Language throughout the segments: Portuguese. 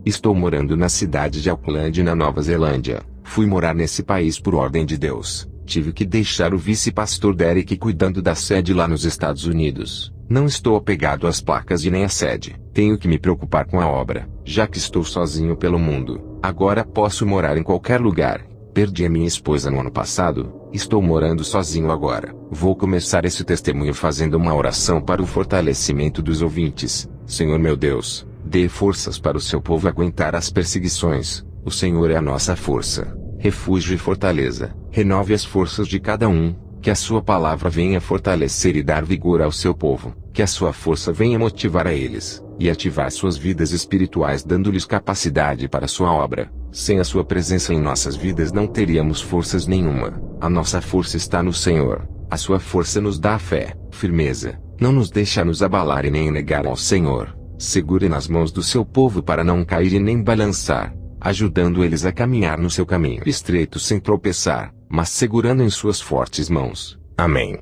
Estou morando na cidade de Auckland, na Nova Zelândia. Fui morar nesse país por ordem de Deus. Tive que deixar o vice-pastor Derek cuidando da sede lá nos Estados Unidos. Não estou apegado às placas e nem à sede. Tenho que me preocupar com a obra, já que estou sozinho pelo mundo. Agora posso morar em qualquer lugar. Perdi a minha esposa no ano passado. Estou morando sozinho agora. Vou começar esse testemunho fazendo uma oração para o fortalecimento dos ouvintes. Senhor meu Deus, dê forças para o seu povo aguentar as perseguições. O Senhor é a nossa força, refúgio e fortaleza. Renove as forças de cada um. Que a sua palavra venha fortalecer e dar vigor ao seu povo. Que a sua força venha motivar a eles, e ativar suas vidas espirituais, dando-lhes capacidade para a sua obra. Sem a sua presença em nossas vidas não teríamos forças nenhuma. A nossa força está no Senhor. A sua força nos dá fé, firmeza. Não nos deixa nos abalar e nem negar ao Senhor. Segure nas mãos do seu povo para não cair e nem balançar, ajudando eles a caminhar no seu caminho estreito sem tropeçar, mas segurando em suas fortes mãos. Amém.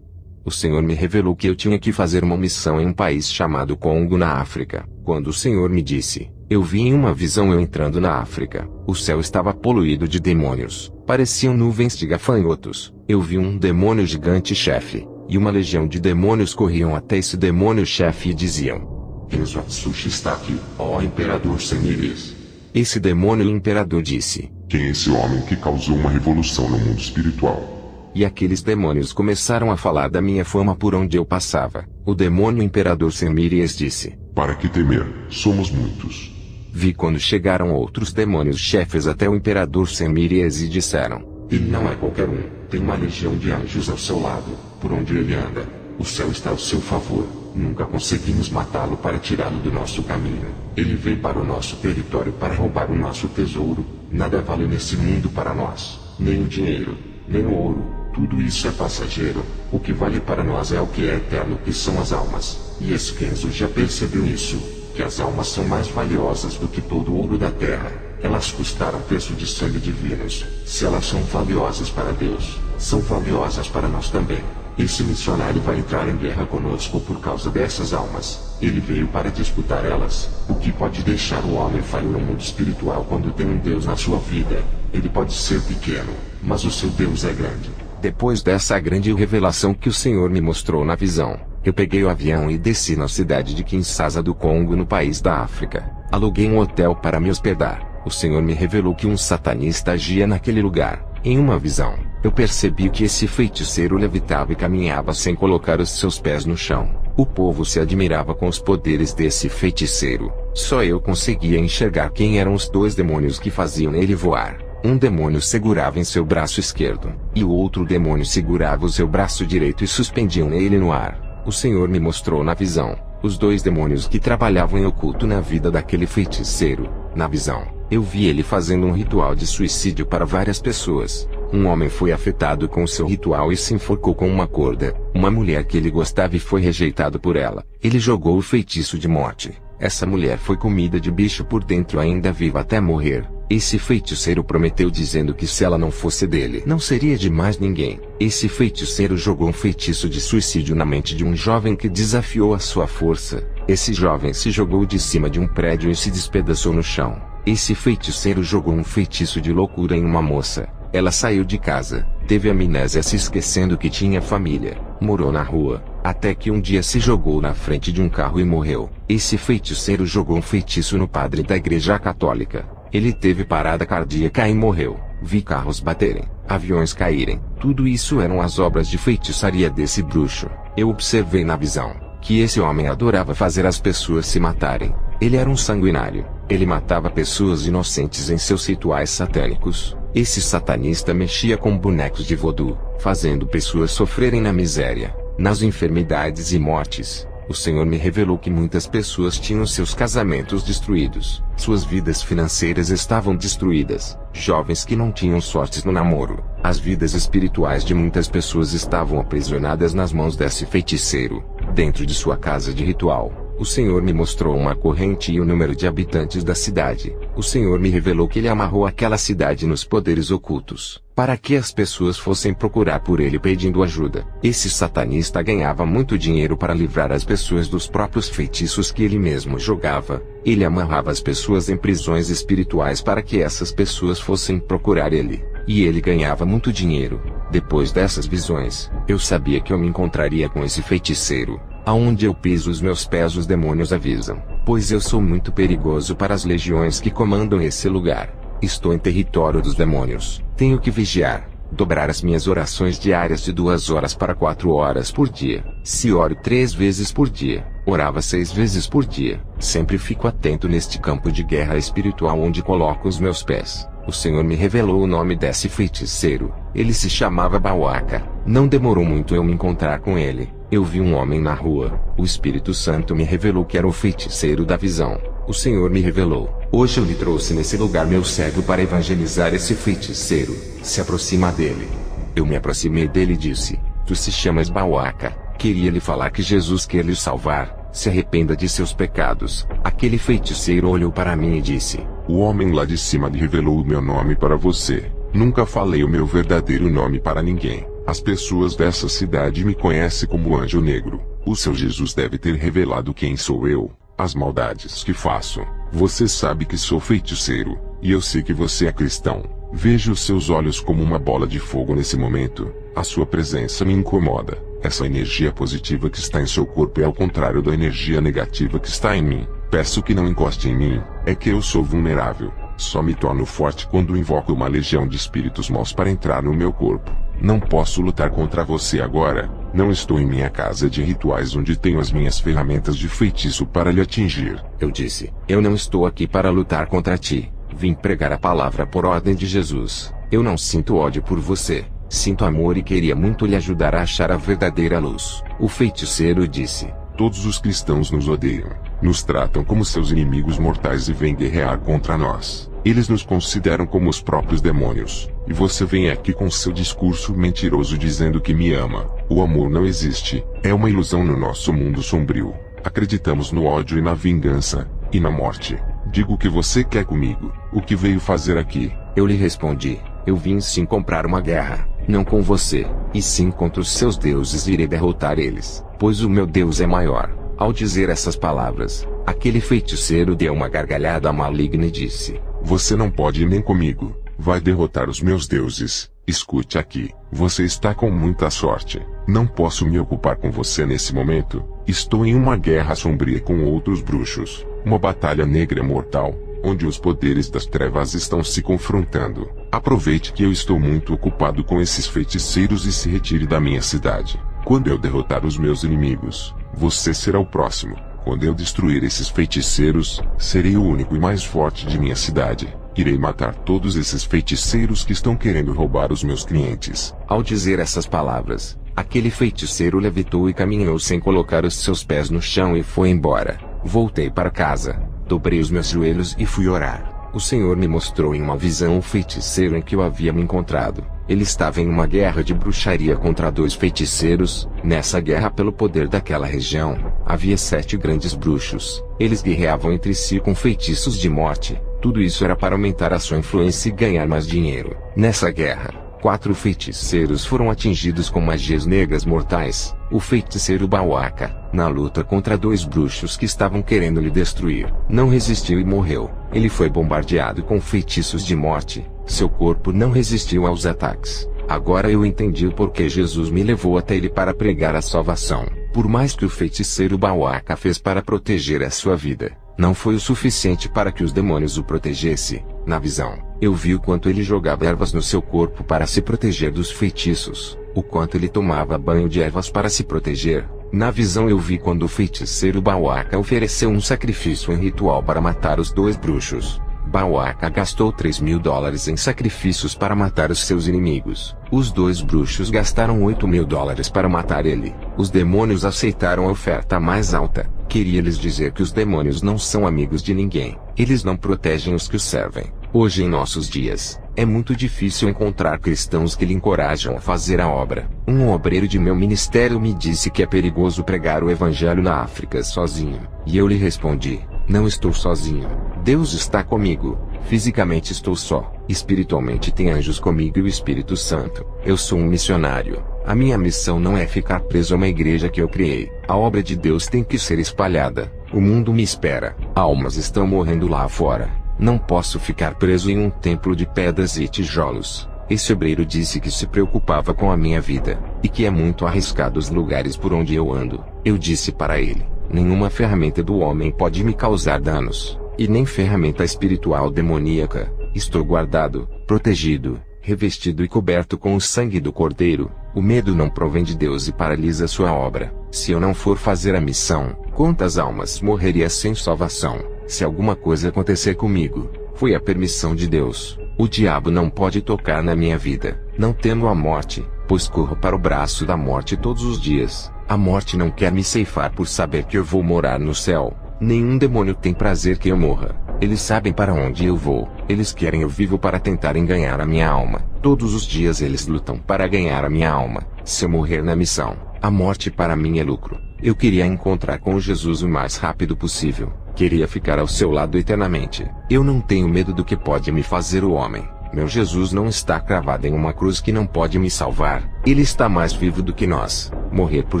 O Senhor me revelou que eu tinha que fazer uma missão em um país chamado Congo, na África. Quando o Senhor me disse, eu vi em uma visão eu entrando na África. O céu estava poluído de demônios. Pareciam nuvens de gafanhotos. Eu vi um demônio gigante chefe, e uma legião de demônios corriam até esse demônio chefe e diziam: Deus Atsushi está aqui, ó Imperador Semires. Esse demônio imperador disse: Quem é esse homem que causou uma revolução no mundo espiritual? E aqueles demônios começaram a falar da minha fama por onde eu passava. O demônio imperador Semírias disse: Para que temer? Somos muitos. Vi quando chegaram outros demônios chefes até o imperador Semírias e disseram: Ele não é qualquer um, tem uma legião de anjos ao seu lado, por onde ele anda. O céu está ao seu favor. Nunca conseguimos matá-lo para tirá-lo do nosso caminho. Ele veio para o nosso território para roubar o nosso tesouro. Nada vale nesse mundo para nós, nem o dinheiro, nem o ouro. Tudo isso é passageiro. O que vale para nós é o que é eterno, que são as almas. E Esquenzo já percebeu isso, que as almas são mais valiosas do que todo o ouro da terra. Elas custaram preço de sangue divinos. Se elas são valiosas para Deus, são valiosas para nós também. Esse missionário vai entrar em guerra conosco por causa dessas almas. Ele veio para disputar elas. O que pode deixar o homem falho no mundo espiritual quando tem um Deus na sua vida? Ele pode ser pequeno, mas o seu Deus é grande. Depois dessa grande revelação que o Senhor me mostrou na visão, eu peguei o avião e desci na cidade de Kinshasa do Congo, no país da África. Aluguei um hotel para me hospedar. O Senhor me revelou que um satanista agia naquele lugar. Em uma visão, eu percebi que esse feiticeiro levitava e caminhava sem colocar os seus pés no chão. O povo se admirava com os poderes desse feiticeiro. Só eu conseguia enxergar quem eram os dois demônios que faziam ele voar. Um demônio segurava em seu braço esquerdo, e o outro demônio segurava o seu braço direito e suspendiam ele no ar. O Senhor me mostrou na visão os dois demônios que trabalhavam em oculto na vida daquele feiticeiro. Na visão, eu vi ele fazendo um ritual de suicídio para várias pessoas. Um homem foi afetado com o seu ritual e se enforcou com uma corda. Uma mulher que ele gostava e foi rejeitado por ela. Ele jogou o feitiço de morte. Essa mulher foi comida de bicho por dentro, ainda viva até morrer. Esse feiticeiro prometeu dizendo que se ela não fosse dele, não seria de mais ninguém. Esse feiticeiro jogou um feitiço de suicídio na mente de um jovem que desafiou a sua força. Esse jovem se jogou de cima de um prédio e se despedaçou no chão. Esse feiticeiro jogou um feitiço de loucura em uma moça. Ela saiu de casa, teve amnésia, se esquecendo que tinha família, morou na rua, até que um dia se jogou na frente de um carro e morreu. Esse feiticeiro jogou um feitiço no padre da igreja católica. Ele teve parada cardíaca e morreu. Vi carros baterem, aviões caírem. Tudo isso eram as obras de feitiçaria desse bruxo. Eu observei na visão que esse homem adorava fazer as pessoas se matarem. Ele era um sanguinário. Ele matava pessoas inocentes em seus rituais satânicos. Esse satanista mexia com bonecos de voodoo, fazendo pessoas sofrerem na miséria, nas enfermidades e mortes. O Senhor me revelou que muitas pessoas tinham seus casamentos destruídos, suas vidas financeiras estavam destruídas, jovens que não tinham sortes no namoro. As vidas espirituais de muitas pessoas estavam aprisionadas nas mãos desse feiticeiro, dentro de sua casa de ritual. O Senhor me mostrou uma corrente e o número de habitantes da cidade. O Senhor me revelou que ele amarrou aquela cidade nos poderes ocultos, para que as pessoas fossem procurar por ele pedindo ajuda. Esse satanista ganhava muito dinheiro para livrar as pessoas dos próprios feitiços que ele mesmo jogava. Ele amarrava as pessoas em prisões espirituais para que essas pessoas fossem procurar ele. E ele ganhava muito dinheiro. Depois dessas visões, eu sabia que eu me encontraria com esse feiticeiro. Aonde eu piso os meus pés os demônios avisam, pois eu sou muito perigoso para as legiões que comandam esse lugar. Estou em território dos demônios. Tenho que vigiar, dobrar as minhas orações diárias de 2 horas para 4 horas por dia. Se oro 3 vezes por dia, orava 6 vezes por dia. Sempre fico atento neste campo de guerra espiritual onde coloco os meus pés. O Senhor me revelou o nome desse feiticeiro. Ele se chamava Bauaca. Não demorou muito eu me encontrar com ele. Eu vi um homem na rua. O Espírito Santo me revelou que era o feiticeiro da visão. O Senhor me revelou. Hoje eu lhe trouxe nesse lugar meu cego para evangelizar esse feiticeiro. Se aproxima dele. Eu me aproximei dele e disse: Tu se chamas Bauaca. Queria lhe falar que Jesus quer lhe salvar. Se arrependa de seus pecados. Aquele feiticeiro olhou para mim e disse: O homem lá de cima lhe revelou o meu nome para você. Nunca falei o meu verdadeiro nome para ninguém. As pessoas dessa cidade me conhecem como Anjo Negro. O seu Jesus deve ter revelado quem sou eu, as maldades que faço. Você sabe que sou feiticeiro, e eu sei que você é cristão. Vejo os seus olhos como uma bola de fogo nesse momento. A sua presença me incomoda. Essa energia positiva que está em seu corpo é ao contrário da energia negativa que está em mim. Peço que não encoste em mim. É que eu sou vulnerável. Só me torno forte quando invoco uma legião de espíritos maus para entrar no meu corpo. Não posso lutar contra você agora. Não estou em minha casa de rituais onde tenho as minhas ferramentas de feitiço para lhe atingir. Eu disse: Eu não estou aqui para lutar contra ti. Vim pregar a palavra por ordem de Jesus. Eu não sinto ódio por você. Sinto amor e queria muito lhe ajudar a achar a verdadeira luz. O feiticeiro disse: Todos os cristãos nos odeiam. Nos tratam como seus inimigos mortais e vêm guerrear contra nós. Eles nos consideram como os próprios demônios. E você vem aqui com seu discurso mentiroso dizendo que me ama. O amor não existe. É uma ilusão no nosso mundo sombrio. Acreditamos no ódio e na vingança, e na morte. Diga o que você quer comigo. O que veio fazer aqui? Eu lhe respondi: Eu vim sim comprar uma guerra. Não com você, e sim contra os seus deuses irei derrotar eles, pois o meu Deus é maior. Ao dizer essas palavras, aquele feiticeiro deu uma gargalhada maligna e disse: Você não pode ir nem comigo. Vai derrotar os meus deuses. Escute aqui. Você está com muita sorte. Não posso me ocupar com você nesse momento. Estou em uma guerra sombria com outros bruxos. Uma batalha negra mortal, onde os poderes das trevas estão se confrontando. Aproveite que eu estou muito ocupado com esses feiticeiros e se retire da minha cidade. Quando eu derrotar os meus inimigos, você será o próximo. Quando eu destruir esses feiticeiros, serei o único e mais forte de minha cidade. Irei matar todos esses feiticeiros que estão querendo roubar os meus clientes. Ao dizer essas palavras, aquele feiticeiro levitou e caminhou sem colocar os seus pés no chão e foi embora. Voltei para casa, dobrei os meus joelhos e fui orar. O Senhor me mostrou em uma visão o feiticeiro em que eu havia me encontrado. Ele estava em uma guerra de bruxaria contra 2 feiticeiros. Nessa guerra, pelo poder daquela região, havia 7 grandes bruxos. Eles guerreavam entre si com feitiços de morte. Tudo isso era para aumentar a sua influência e ganhar mais dinheiro. Nessa guerra, 4 feiticeiros foram atingidos com magias negras mortais. O feiticeiro Bauaca, na luta contra 2 bruxos que estavam querendo lhe destruir, não resistiu e morreu. Ele foi bombardeado com feitiços de morte. Seu corpo não resistiu aos ataques. Agora eu entendi o porquê Jesus me levou até ele para pregar a salvação. Por mais que o feiticeiro Bauaca fez para proteger a sua vida, não foi o suficiente para que os demônios o protegessem. Na visão, eu vi o quanto ele jogava ervas no seu corpo para se proteger dos feitiços, o quanto ele tomava banho de ervas para se proteger. Na visão eu vi quando o feiticeiro Bauaca ofereceu um sacrifício em ritual para matar os 2 bruxos. Bauaca gastou $3.000 em sacrifícios para matar os seus inimigos. Os 2 bruxos gastaram $8.000 para matar ele. Os demônios aceitaram a oferta mais alta. Queria lhes dizer que os demônios não são amigos de ninguém. Eles não protegem os que os servem. Hoje em nossos dias, é muito difícil encontrar cristãos que lhe encorajam a fazer a obra. Um obreiro de meu ministério me disse que é perigoso pregar o evangelho na África sozinho. E eu lhe respondi: não estou sozinho. Deus está comigo. Fisicamente estou só. Espiritualmente tem anjos comigo e o Espírito Santo. Eu sou um missionário. A minha missão não é ficar preso a uma igreja que eu criei. A obra de Deus tem que ser espalhada. O mundo me espera. Almas estão morrendo lá fora. Não posso ficar preso em um templo de pedras e tijolos. Esse obreiro disse que se preocupava com a minha vida, e que é muito arriscado os lugares por onde eu ando. Eu disse para ele: nenhuma ferramenta do homem pode me causar danos, e nem ferramenta espiritual demoníaca. Estou guardado, protegido, revestido e coberto com o sangue do Cordeiro. O medo não provém de Deus e paralisa sua obra. Se eu não for fazer a missão, quantas almas morreria sem salvação? Se alguma coisa acontecer comigo, foi a permissão de Deus. O diabo não pode tocar na minha vida. Não temo a morte, pois corro para o braço da morte todos os dias. A morte não quer me ceifar por saber que eu vou morar no céu. Nenhum demônio tem prazer que eu morra. Eles sabem para onde eu vou. Eles querem eu vivo para tentarem ganhar a minha alma. Todos os dias eles lutam para ganhar a minha alma. Se eu morrer na missão, a morte para mim é lucro. Eu queria encontrar com Jesus o mais rápido possível. Queria ficar ao seu lado eternamente. Eu não tenho medo do que pode me fazer o homem. Meu Jesus não está cravado em uma cruz que não pode me salvar. Ele está mais vivo do que nós. Morrer por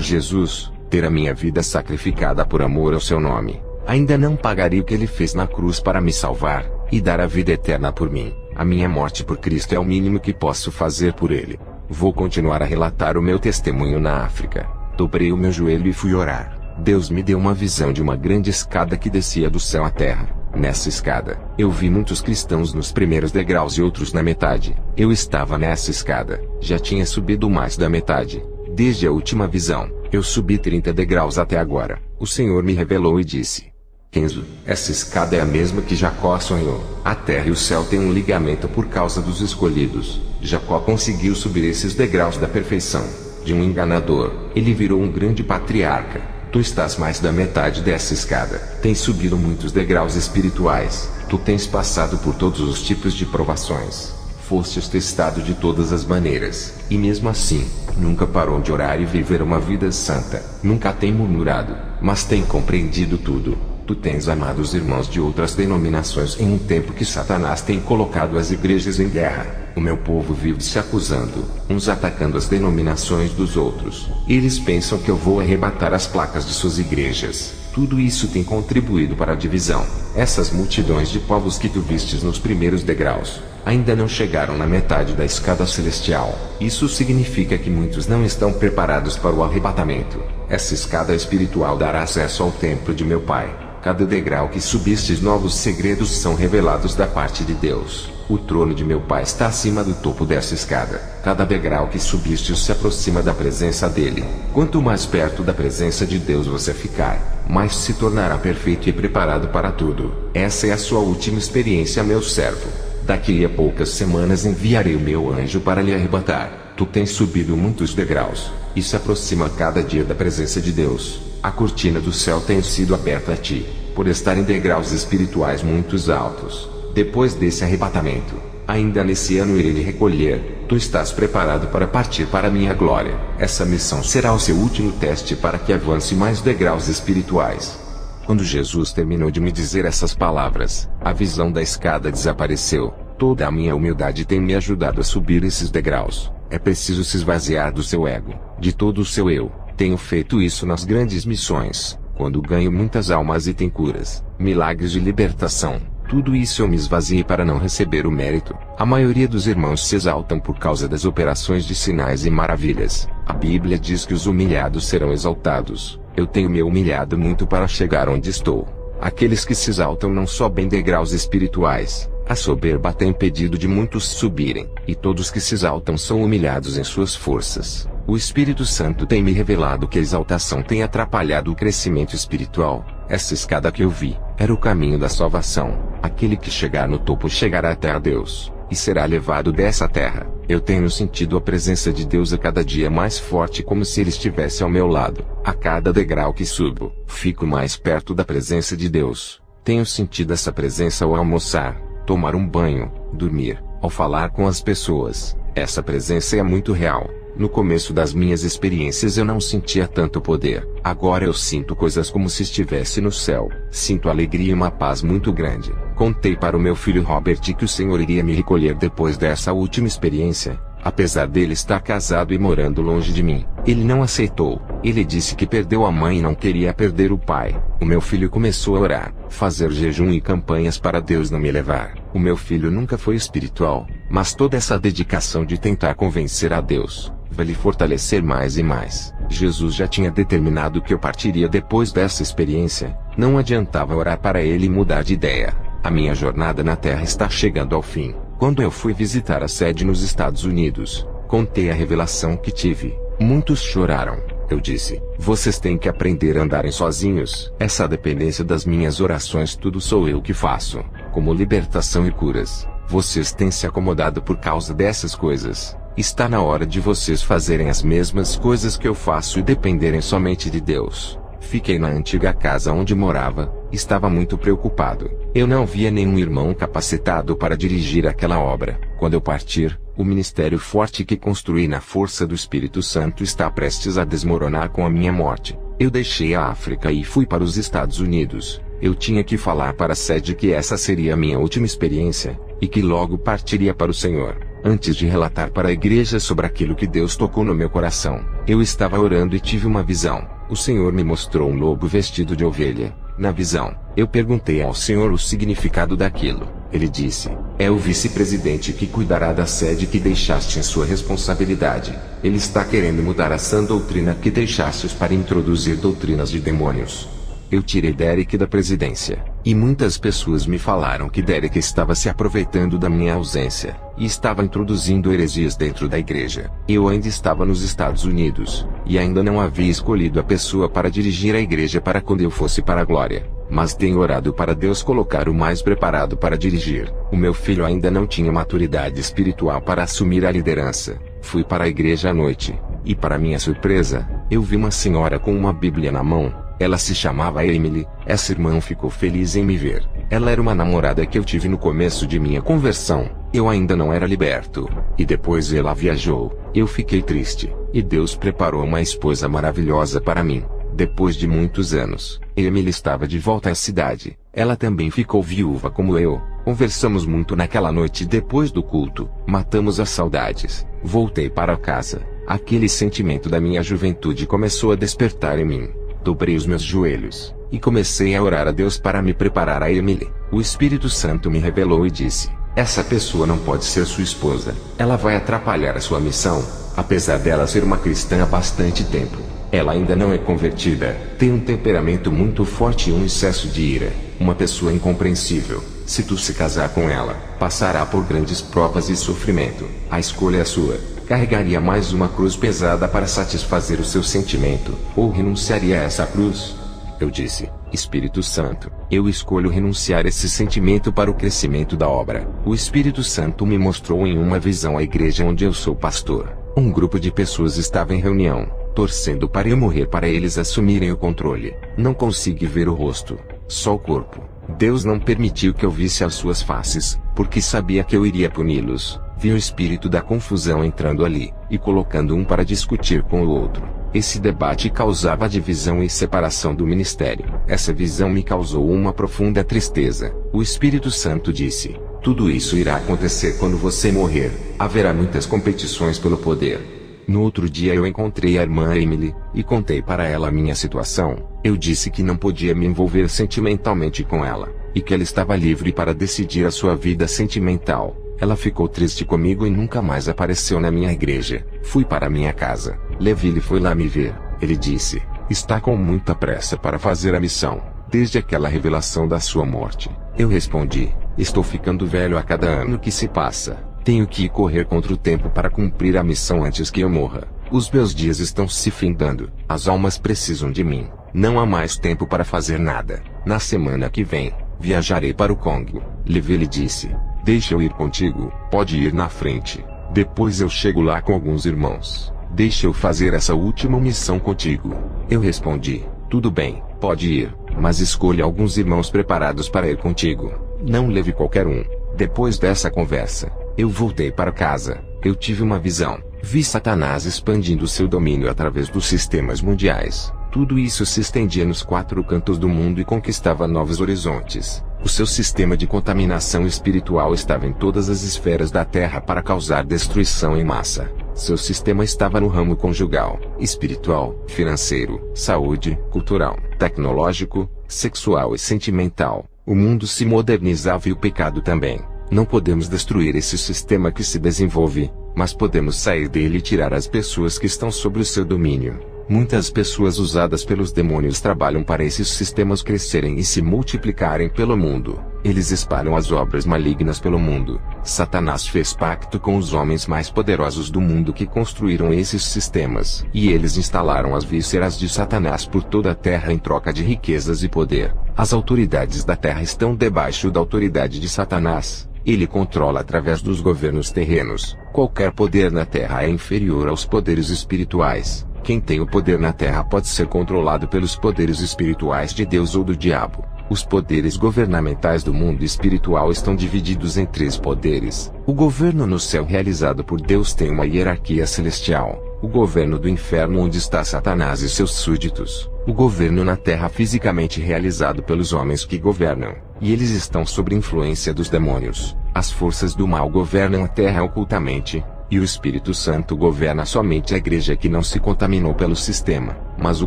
Jesus, ter a minha vida sacrificada por amor ao seu nome, ainda não pagaria o que ele fez na cruz para me salvar, e dar a vida eterna por mim. A minha morte por Cristo é o mínimo que posso fazer por ele. Vou continuar a relatar o meu testemunho na África. Dobrei o meu joelho e fui orar. Deus me deu uma visão de uma grande escada que descia do céu à terra. Nessa escada, eu vi muitos cristãos nos primeiros degraus e outros na metade. Eu estava nessa escada, já tinha subido mais da metade. Desde a última visão, eu subi 30 degraus até agora. O Senhor me revelou e disse: Kenzo, essa escada é a mesma que Jacó sonhou. A terra e o céu têm um ligamento por causa dos escolhidos. Jacó conseguiu subir esses degraus da perfeição. De um enganador, ele virou um grande patriarca. Tu estás mais da metade dessa escada. Tens subido muitos degraus espirituais. Tu tens passado por todos os tipos de provações. Fostes testado de todas as maneiras. E mesmo assim, nunca parou de orar e viver uma vida santa. Nunca tem murmurado, mas tem compreendido tudo. Tu tens amado os irmãos de outras denominações em um tempo que Satanás tem colocado as igrejas em guerra. O meu povo vive se acusando, uns atacando as denominações dos outros. Eles pensam que eu vou arrebatar as placas de suas igrejas. Tudo isso tem contribuído para a divisão. Essas multidões de povos que tu vistes nos primeiros degraus, ainda não chegaram na metade da escada celestial. Isso significa que muitos não estão preparados para o arrebatamento. Essa escada espiritual dará acesso ao templo de meu Pai. Cada degrau que subistes, novos segredos são revelados da parte de Deus. O trono de meu Pai está acima do topo dessa escada. Cada degrau que subistes se aproxima da presença dele. Quanto mais perto da presença de Deus você ficar, mais se tornará perfeito e preparado para tudo. Essa é a sua última experiência, meu servo. Daqui a poucas semanas enviarei o meu anjo para lhe arrebatar. Tu tens subido muitos degraus, e se aproxima cada dia da presença de Deus. A cortina do céu tem sido aberta a ti, por estar em degraus espirituais muito altos. Depois desse arrebatamento, ainda nesse ano irei lhe recolher. Tu estás preparado para partir para a minha glória. Essa missão será o seu último teste para que avance mais degraus espirituais. Quando Jesus terminou de me dizer essas palavras, a visão da escada desapareceu. Toda a minha humildade tem me ajudado a subir esses degraus. É preciso se esvaziar do seu ego, de todo o seu eu. Tenho feito isso nas grandes missões, quando ganho muitas almas e tem curas, milagres de libertação. Tudo isso eu me esvaziei para não receber o mérito. A maioria dos irmãos se exaltam por causa das operações de sinais e maravilhas. A Bíblia diz que os humilhados serão exaltados. Eu tenho me humilhado muito para chegar onde estou. Aqueles que se exaltam não sobem degraus espirituais. A soberba tem impedido de muitos subirem, e todos que se exaltam são humilhados em suas forças. O Espírito Santo tem me revelado que a exaltação tem atrapalhado o crescimento espiritual. Essa escada que eu vi, era o caminho da salvação. Aquele que chegar no topo chegará até a Deus, e será levado dessa terra. Eu tenho sentido a presença de Deus a cada dia mais forte, como se Ele estivesse ao meu lado. A cada degrau que subo, fico mais perto da presença de Deus. Tenho sentido essa presença ao almoçar, tomar um banho, dormir, ao falar com as pessoas. Essa presença é muito real. No começo das minhas experiências eu não sentia tanto poder. Agora eu sinto coisas como se estivesse no céu. Sinto alegria e uma paz muito grande. Contei para o meu filho Robert que o Senhor iria me recolher depois dessa última experiência. apesar dele estar casado e morando longe de mim. Ele não aceitou. Ele disse que perdeu a mãe e não queria perder o pai. O meu filho começou a orar, fazer jejum e campanhas para Deus não me levar. O meu filho nunca foi espiritual, mas toda essa dedicação de tentar convencer a Deus vai lhe fortalecer mais e mais. Jesus já tinha determinado que eu partiria depois dessa experiência. Não adiantava orar para ele mudar de ideia. A minha jornada na Terra está chegando ao fim. Quando eu fui visitar a sede nos Estados Unidos, contei a revelação que tive. Muitos choraram. Eu disse: vocês têm que aprender a andarem sozinhos. Essa dependência das minhas orações, tudo sou eu que faço, como libertação e curas. Vocês têm se acomodado por causa dessas coisas. Está na hora de vocês fazerem as mesmas coisas que eu faço e dependerem somente de Deus. Fiquei na antiga casa onde morava. Estava muito preocupado. Eu não via nenhum irmão capacitado para dirigir aquela obra. Quando eu partir, o ministério forte que construí na força do Espírito Santo está prestes a desmoronar com a minha morte. Eu deixei a África e fui para os Estados Unidos. Eu tinha que falar para a sede que essa seria a minha última experiência, e que logo partiria para o Senhor. Antes de relatar para a igreja sobre aquilo que Deus tocou no meu coração, eu estava orando e tive uma visão. O Senhor me mostrou um lobo vestido de ovelha. Na visão, eu perguntei ao Senhor o significado daquilo. Ele disse: é o vice-presidente que cuidará da sede que deixaste em sua responsabilidade. Ele está querendo mudar a sã doutrina que deixastes para introduzir doutrinas de demônios. Eu tirei Derek da presidência, e muitas pessoas me falaram que Derek estava se aproveitando da minha ausência, e estava introduzindo heresias dentro da igreja. Eu ainda estava nos Estados Unidos, e ainda não havia escolhido a pessoa para dirigir a igreja para quando eu fosse para a glória. Mas tenho orado para Deus colocar o mais preparado para dirigir. O meu filho ainda não tinha maturidade espiritual para assumir a liderança. Fui para a igreja à noite, e para minha surpresa, eu vi uma senhora com uma Bíblia na mão. Ela se chamava Emily. Essa irmã ficou feliz em me ver. Ela era uma namorada que eu tive no começo de minha conversão. Eu ainda não era liberto. E depois ela viajou. Eu fiquei triste. E Deus preparou uma esposa maravilhosa para mim. Depois de muitos anos, Emily estava de volta à cidade. Ela também ficou viúva como eu. Conversamos muito naquela noite depois do culto. Matamos as saudades. Voltei para casa. Aquele sentimento da minha juventude começou a despertar em mim. Dobrei os meus joelhos, e comecei a orar a Deus para me preparar a Emily. O Espírito Santo me revelou e disse: essa pessoa não pode ser sua esposa. Ela vai atrapalhar a sua missão. Apesar dela ser uma cristã há bastante tempo, ela ainda não é convertida. Tem um temperamento muito forte e um excesso de ira. Uma pessoa incompreensível. Se tu se casar com ela, passará por grandes provas e sofrimento. A escolha é sua. Carregaria mais uma cruz pesada para satisfazer o seu sentimento, ou renunciaria a essa cruz? Eu disse: Espírito Santo, eu escolho renunciar esse sentimento para o crescimento da obra. O Espírito Santo me mostrou em uma visão a igreja onde eu sou pastor. Um grupo de pessoas estava em reunião, torcendo para eu morrer para eles assumirem o controle. Não consegui ver o rosto, só o corpo. Deus não permitiu que eu visse as suas faces, porque sabia que eu iria puni-los. Vi o espírito da confusão entrando ali, e colocando um para discutir com o outro. Esse debate causava divisão e separação do ministério. Essa visão me causou uma profunda tristeza. O Espírito Santo disse: tudo isso irá acontecer quando você morrer. Haverá muitas competições pelo poder. No outro dia eu encontrei a irmã Emily, e contei para ela a minha situação. Eu disse que não podia me envolver sentimentalmente com ela, e que ela estava livre para decidir a sua vida sentimental. Ela ficou triste comigo e nunca mais apareceu na minha igreja. Fui para minha casa. Levi foi lá me ver. Ele disse: está com muita pressa para fazer a missão, desde aquela revelação da sua morte. Eu respondi: estou ficando velho a cada ano que se passa. Tenho que correr contra o tempo para cumprir a missão antes que eu morra. Os meus dias estão se findando. As almas precisam de mim. Não há mais tempo para fazer nada. Na semana que vem, viajarei para o Congo. Levi lhe disse: deixa eu ir contigo. Pode ir na frente. Depois eu chego lá com alguns irmãos. Deixa eu fazer essa última missão contigo. Eu respondi: tudo bem, pode ir, mas escolha alguns irmãos preparados para ir contigo. Não leve qualquer um. Depois dessa conversa, eu voltei para casa. Eu tive uma visão. Vi Satanás expandindo seu domínio através dos sistemas mundiais. Tudo isso se estendia nos 4 cantos do mundo e conquistava novos horizontes. O seu sistema de contaminação espiritual estava em todas as esferas da Terra para causar destruição em massa. Seu sistema estava no ramo conjugal, espiritual, financeiro, saúde, cultural, tecnológico, sexual e sentimental. O mundo se modernizava e o pecado também. Não podemos destruir esse sistema que se desenvolve, mas podemos sair dele e tirar as pessoas que estão sob o seu domínio. Muitas pessoas usadas pelos demônios trabalham para esses sistemas crescerem e se multiplicarem pelo mundo. Eles espalham as obras malignas pelo mundo. Satanás fez pacto com os homens mais poderosos do mundo que construíram esses sistemas. E eles instalaram as vísceras de Satanás por toda a terra em troca de riquezas e poder. As autoridades da terra estão debaixo da autoridade de Satanás. Ele controla através dos governos terrenos. Qualquer poder na terra é inferior aos poderes espirituais. Quem tem o poder na terra pode ser controlado pelos poderes espirituais de Deus ou do diabo. Os poderes governamentais do mundo espiritual estão divididos em 3 poderes. O governo no céu realizado por Deus tem uma hierarquia celestial. O governo do inferno onde está Satanás e seus súditos. O governo na terra fisicamente realizado pelos homens que governam. E eles estão sob influência dos demônios. As forças do mal governam a terra ocultamente. E o Espírito Santo governa somente a igreja que não se contaminou pelo sistema. Mas o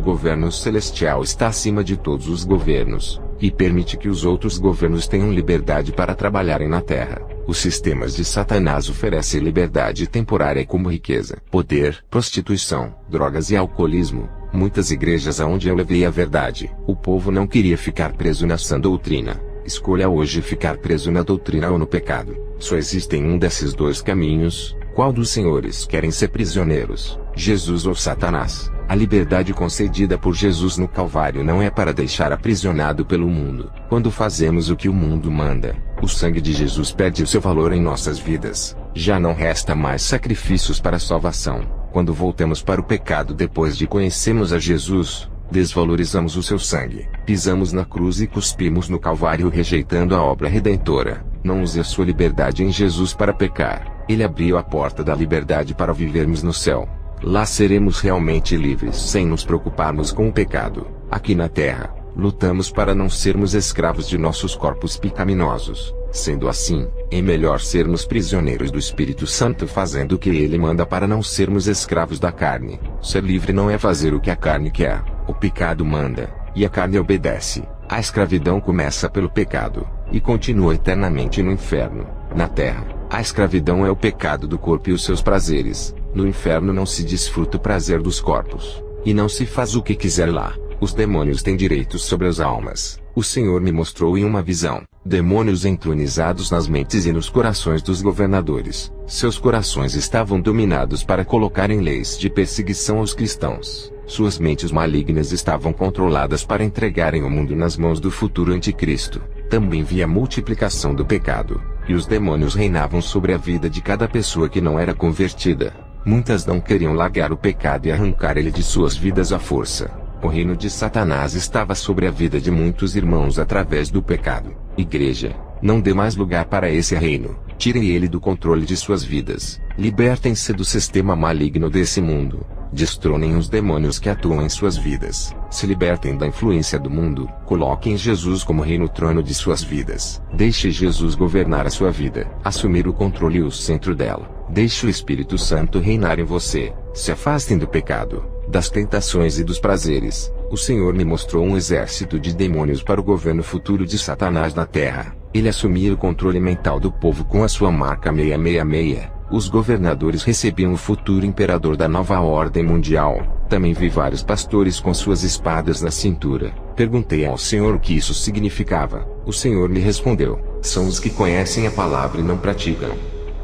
governo celestial está acima de todos os governos, e permite que os outros governos tenham liberdade para trabalharem na terra. Os sistemas de Satanás oferecem liberdade temporária como riqueza, poder, prostituição, drogas e alcoolismo. Muitas igrejas aonde eu levei a verdade, o povo não queria ficar preso na sã doutrina. Escolha hoje ficar preso na doutrina ou no pecado. Só existem um desses 2 caminhos. Qual dos senhores querem ser prisioneiros, Jesus ou Satanás? A liberdade concedida por Jesus no Calvário não é para deixar aprisionado pelo mundo. Quando fazemos o que o mundo manda, o sangue de Jesus perde o seu valor em nossas vidas. Já não resta mais sacrifícios para a salvação. Quando voltamos para o pecado depois de conhecermos a Jesus, desvalorizamos o seu sangue, pisamos na cruz e cuspimos no Calvário rejeitando a obra redentora. Não use a sua liberdade em Jesus para pecar. Ele abriu a porta da liberdade para vivermos no céu. Lá seremos realmente livres sem nos preocuparmos com o pecado. Aqui na terra, lutamos para não sermos escravos de nossos corpos pecaminosos. Sendo assim, é melhor sermos prisioneiros do Espírito Santo fazendo o que ele manda para não sermos escravos da carne. Ser livre não é fazer o que a carne quer. O pecado manda, e a carne obedece. A escravidão começa pelo pecado, e continua eternamente no inferno. Na terra, a escravidão é o pecado do corpo e os seus prazeres. No inferno não se desfruta o prazer dos corpos, e não se faz o que quiser lá. Os demônios têm direitos sobre as almas. O Senhor me mostrou em uma visão, demônios entronizados nas mentes e nos corações dos governadores. Seus corações estavam dominados para colocarem leis de perseguição aos cristãos. Suas mentes malignas estavam controladas para entregarem o mundo nas mãos do futuro anticristo. Também via a multiplicação do pecado, e os demônios reinavam sobre a vida de cada pessoa que não era convertida. Muitas não queriam largar o pecado e arrancar ele de suas vidas à força. O reino de Satanás estava sobre a vida de muitos irmãos através do pecado. Igreja, não dê mais lugar para esse reino. Tirem ele do controle de suas vidas. Libertem-se do sistema maligno desse mundo. Destronem os demônios que atuam em suas vidas. Se libertem da influência do mundo. Coloquem Jesus como rei no trono de suas vidas. Deixe Jesus governar a sua vida. Assumir o controle e o centro dela. Deixe o Espírito Santo reinar em você. Se afastem do pecado, das tentações e dos prazeres. O Senhor me mostrou um exército de demônios para o governo futuro de Satanás na terra. Ele assumia o controle mental do povo com a sua marca 666. Os governadores recebiam o futuro imperador da nova ordem mundial. Também vi vários pastores com suas espadas na cintura. Perguntei ao Senhor o que isso significava. O Senhor me respondeu: são os que conhecem a palavra e não praticam.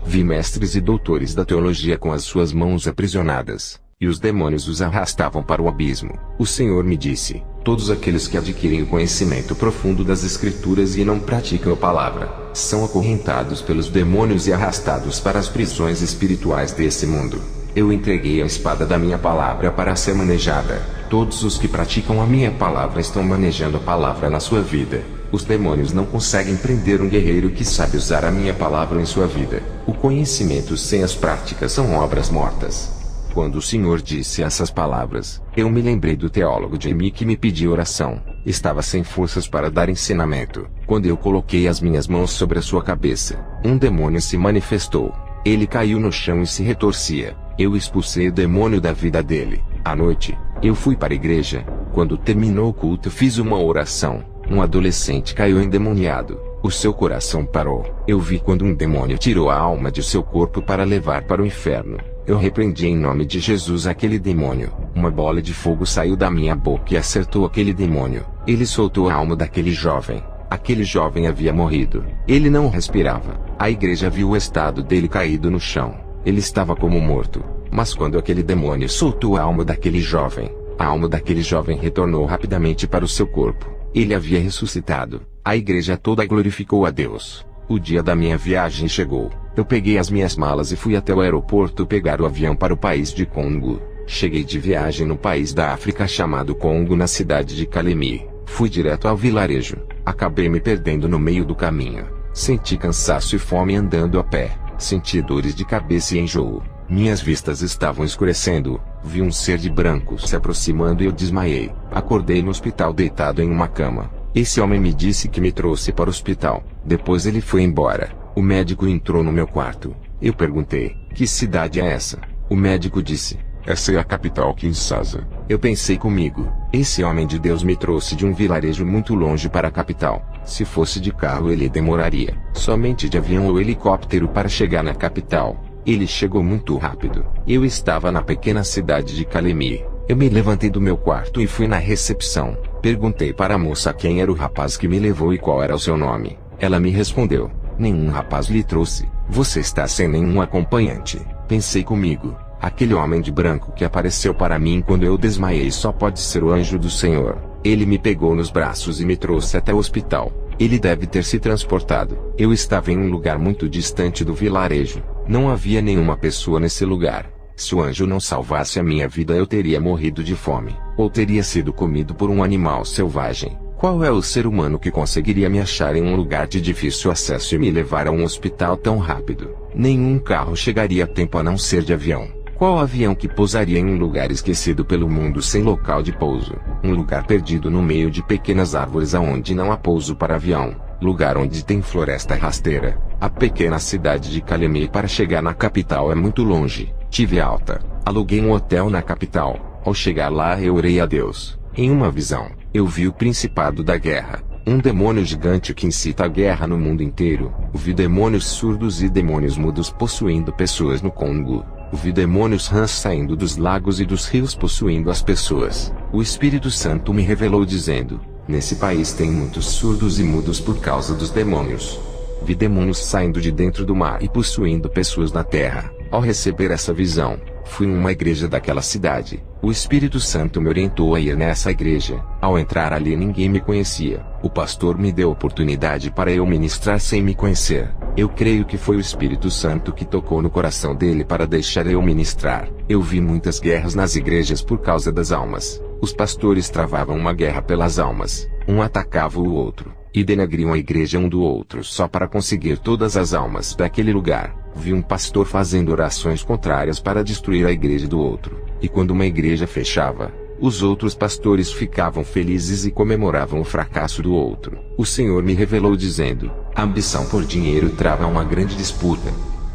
Vi mestres e doutores da teologia com as suas mãos aprisionadas, e os demônios os arrastavam para o abismo. O Senhor me disse: todos aqueles que adquirem o conhecimento profundo das Escrituras e não praticam a palavra, são acorrentados pelos demônios e arrastados para as prisões espirituais desse mundo. Eu entreguei a espada da minha palavra para ser manejada. Todos os que praticam a minha palavra estão manejando a palavra na sua vida. Os demônios não conseguem prender um guerreiro que sabe usar a minha palavra em sua vida. O conhecimento sem as práticas são obras mortas. Quando o Senhor disse essas palavras, eu me lembrei do teólogo Jamie que me pediu oração. Estava sem forças para dar ensinamento. Quando eu coloquei as minhas mãos sobre a sua cabeça, um demônio se manifestou. Ele caiu no chão e se retorcia. Eu expulsei o demônio da vida dele. À noite, eu fui para a igreja. Quando terminou o culto, fiz uma oração. Um adolescente caiu endemoniado. O seu coração parou. Eu vi quando um demônio tirou a alma de seu corpo para levar para o inferno. Eu repreendi em nome de Jesus aquele demônio. Uma bola de fogo saiu da minha boca e acertou aquele demônio. Ele soltou a alma daquele jovem. Aquele jovem havia morrido. Ele não respirava. A igreja viu o estado dele caído no chão. Ele estava como morto. Mas quando aquele demônio soltou a alma daquele jovem, a alma daquele jovem retornou rapidamente para o seu corpo. Ele havia ressuscitado. A igreja toda glorificou a Deus. O dia da minha viagem chegou. Eu peguei as minhas malas e fui até o aeroporto pegar o avião para o país de Congo. Cheguei de viagem no país da África chamado Congo na cidade de Kalemi. Fui direto ao vilarejo. Acabei me perdendo no meio do caminho. Senti cansaço e fome andando a pé. Senti dores de cabeça e enjoo. Minhas vistas estavam escurecendo. Vi um ser de branco se aproximando e eu desmaiei. Acordei no hospital deitado em uma cama. Esse homem me disse que me trouxe para o hospital. Depois ele foi embora. O médico entrou no meu quarto. Eu perguntei: que cidade é essa? O médico disse: essa é a capital, Kinshasa. Eu pensei comigo: esse homem de Deus me trouxe de um vilarejo muito longe para a capital. Se fosse de carro ele demoraria. Somente de avião ou helicóptero para chegar na capital. Ele chegou muito rápido. Eu estava na pequena cidade de Kalemi. Eu me levantei do meu quarto e fui na recepção. Perguntei para a moça quem era o rapaz que me levou e qual era o seu nome. Ela me respondeu: nenhum rapaz lhe trouxe. Você está sem nenhum acompanhante. Pensei comigo: aquele homem de branco que apareceu para mim quando eu desmaiei só pode ser o anjo do Senhor. Ele me pegou nos braços e me trouxe até o hospital. Ele deve ter se transportado. Eu estava em um lugar muito distante do vilarejo. Não havia nenhuma pessoa nesse lugar. Se o anjo não salvasse a minha vida, eu teria morrido de fome, ou teria sido comido por um animal selvagem. Qual é o ser humano que conseguiria me achar em um lugar de difícil acesso e me levar a um hospital tão rápido? Nenhum carro chegaria a tempo a não ser de avião. Qual avião que pousaria em um lugar esquecido pelo mundo sem local de pouso? Um lugar perdido no meio de pequenas árvores aonde não há pouso para avião. Lugar onde tem floresta rasteira. A pequena cidade de Kalemi para chegar na capital é muito longe. Tive alta. Aluguei um hotel na capital. Ao chegar lá eu orei a Deus. Em uma visão, eu vi o Principado da Guerra. Um demônio gigante que incita a guerra no mundo inteiro. Vi demônios surdos e demônios mudos possuindo pessoas no Congo. Vi demônios rãs saindo dos lagos e dos rios possuindo as pessoas. O Espírito Santo me revelou dizendo: nesse país tem muitos surdos e mudos por causa dos demônios. Vi demônios saindo de dentro do mar e possuindo pessoas na terra. Ao receber essa visão, fui em uma igreja daquela cidade. O Espírito Santo me orientou a ir nessa igreja. Ao entrar ali ninguém me conhecia. O pastor me deu oportunidade para eu ministrar sem me conhecer. Eu creio que foi o Espírito Santo que tocou no coração dele para deixar eu ministrar. Eu vi muitas guerras nas igrejas por causa das almas. Os pastores travavam uma guerra pelas almas. Um atacava o outro, e denegriam a igreja um do outro só para conseguir todas as almas daquele lugar. Vi um pastor fazendo orações contrárias para destruir a igreja do outro. E quando uma igreja fechava, os outros pastores ficavam felizes e comemoravam o fracasso do outro. O Senhor me revelou dizendo: a ambição por dinheiro trava uma grande disputa.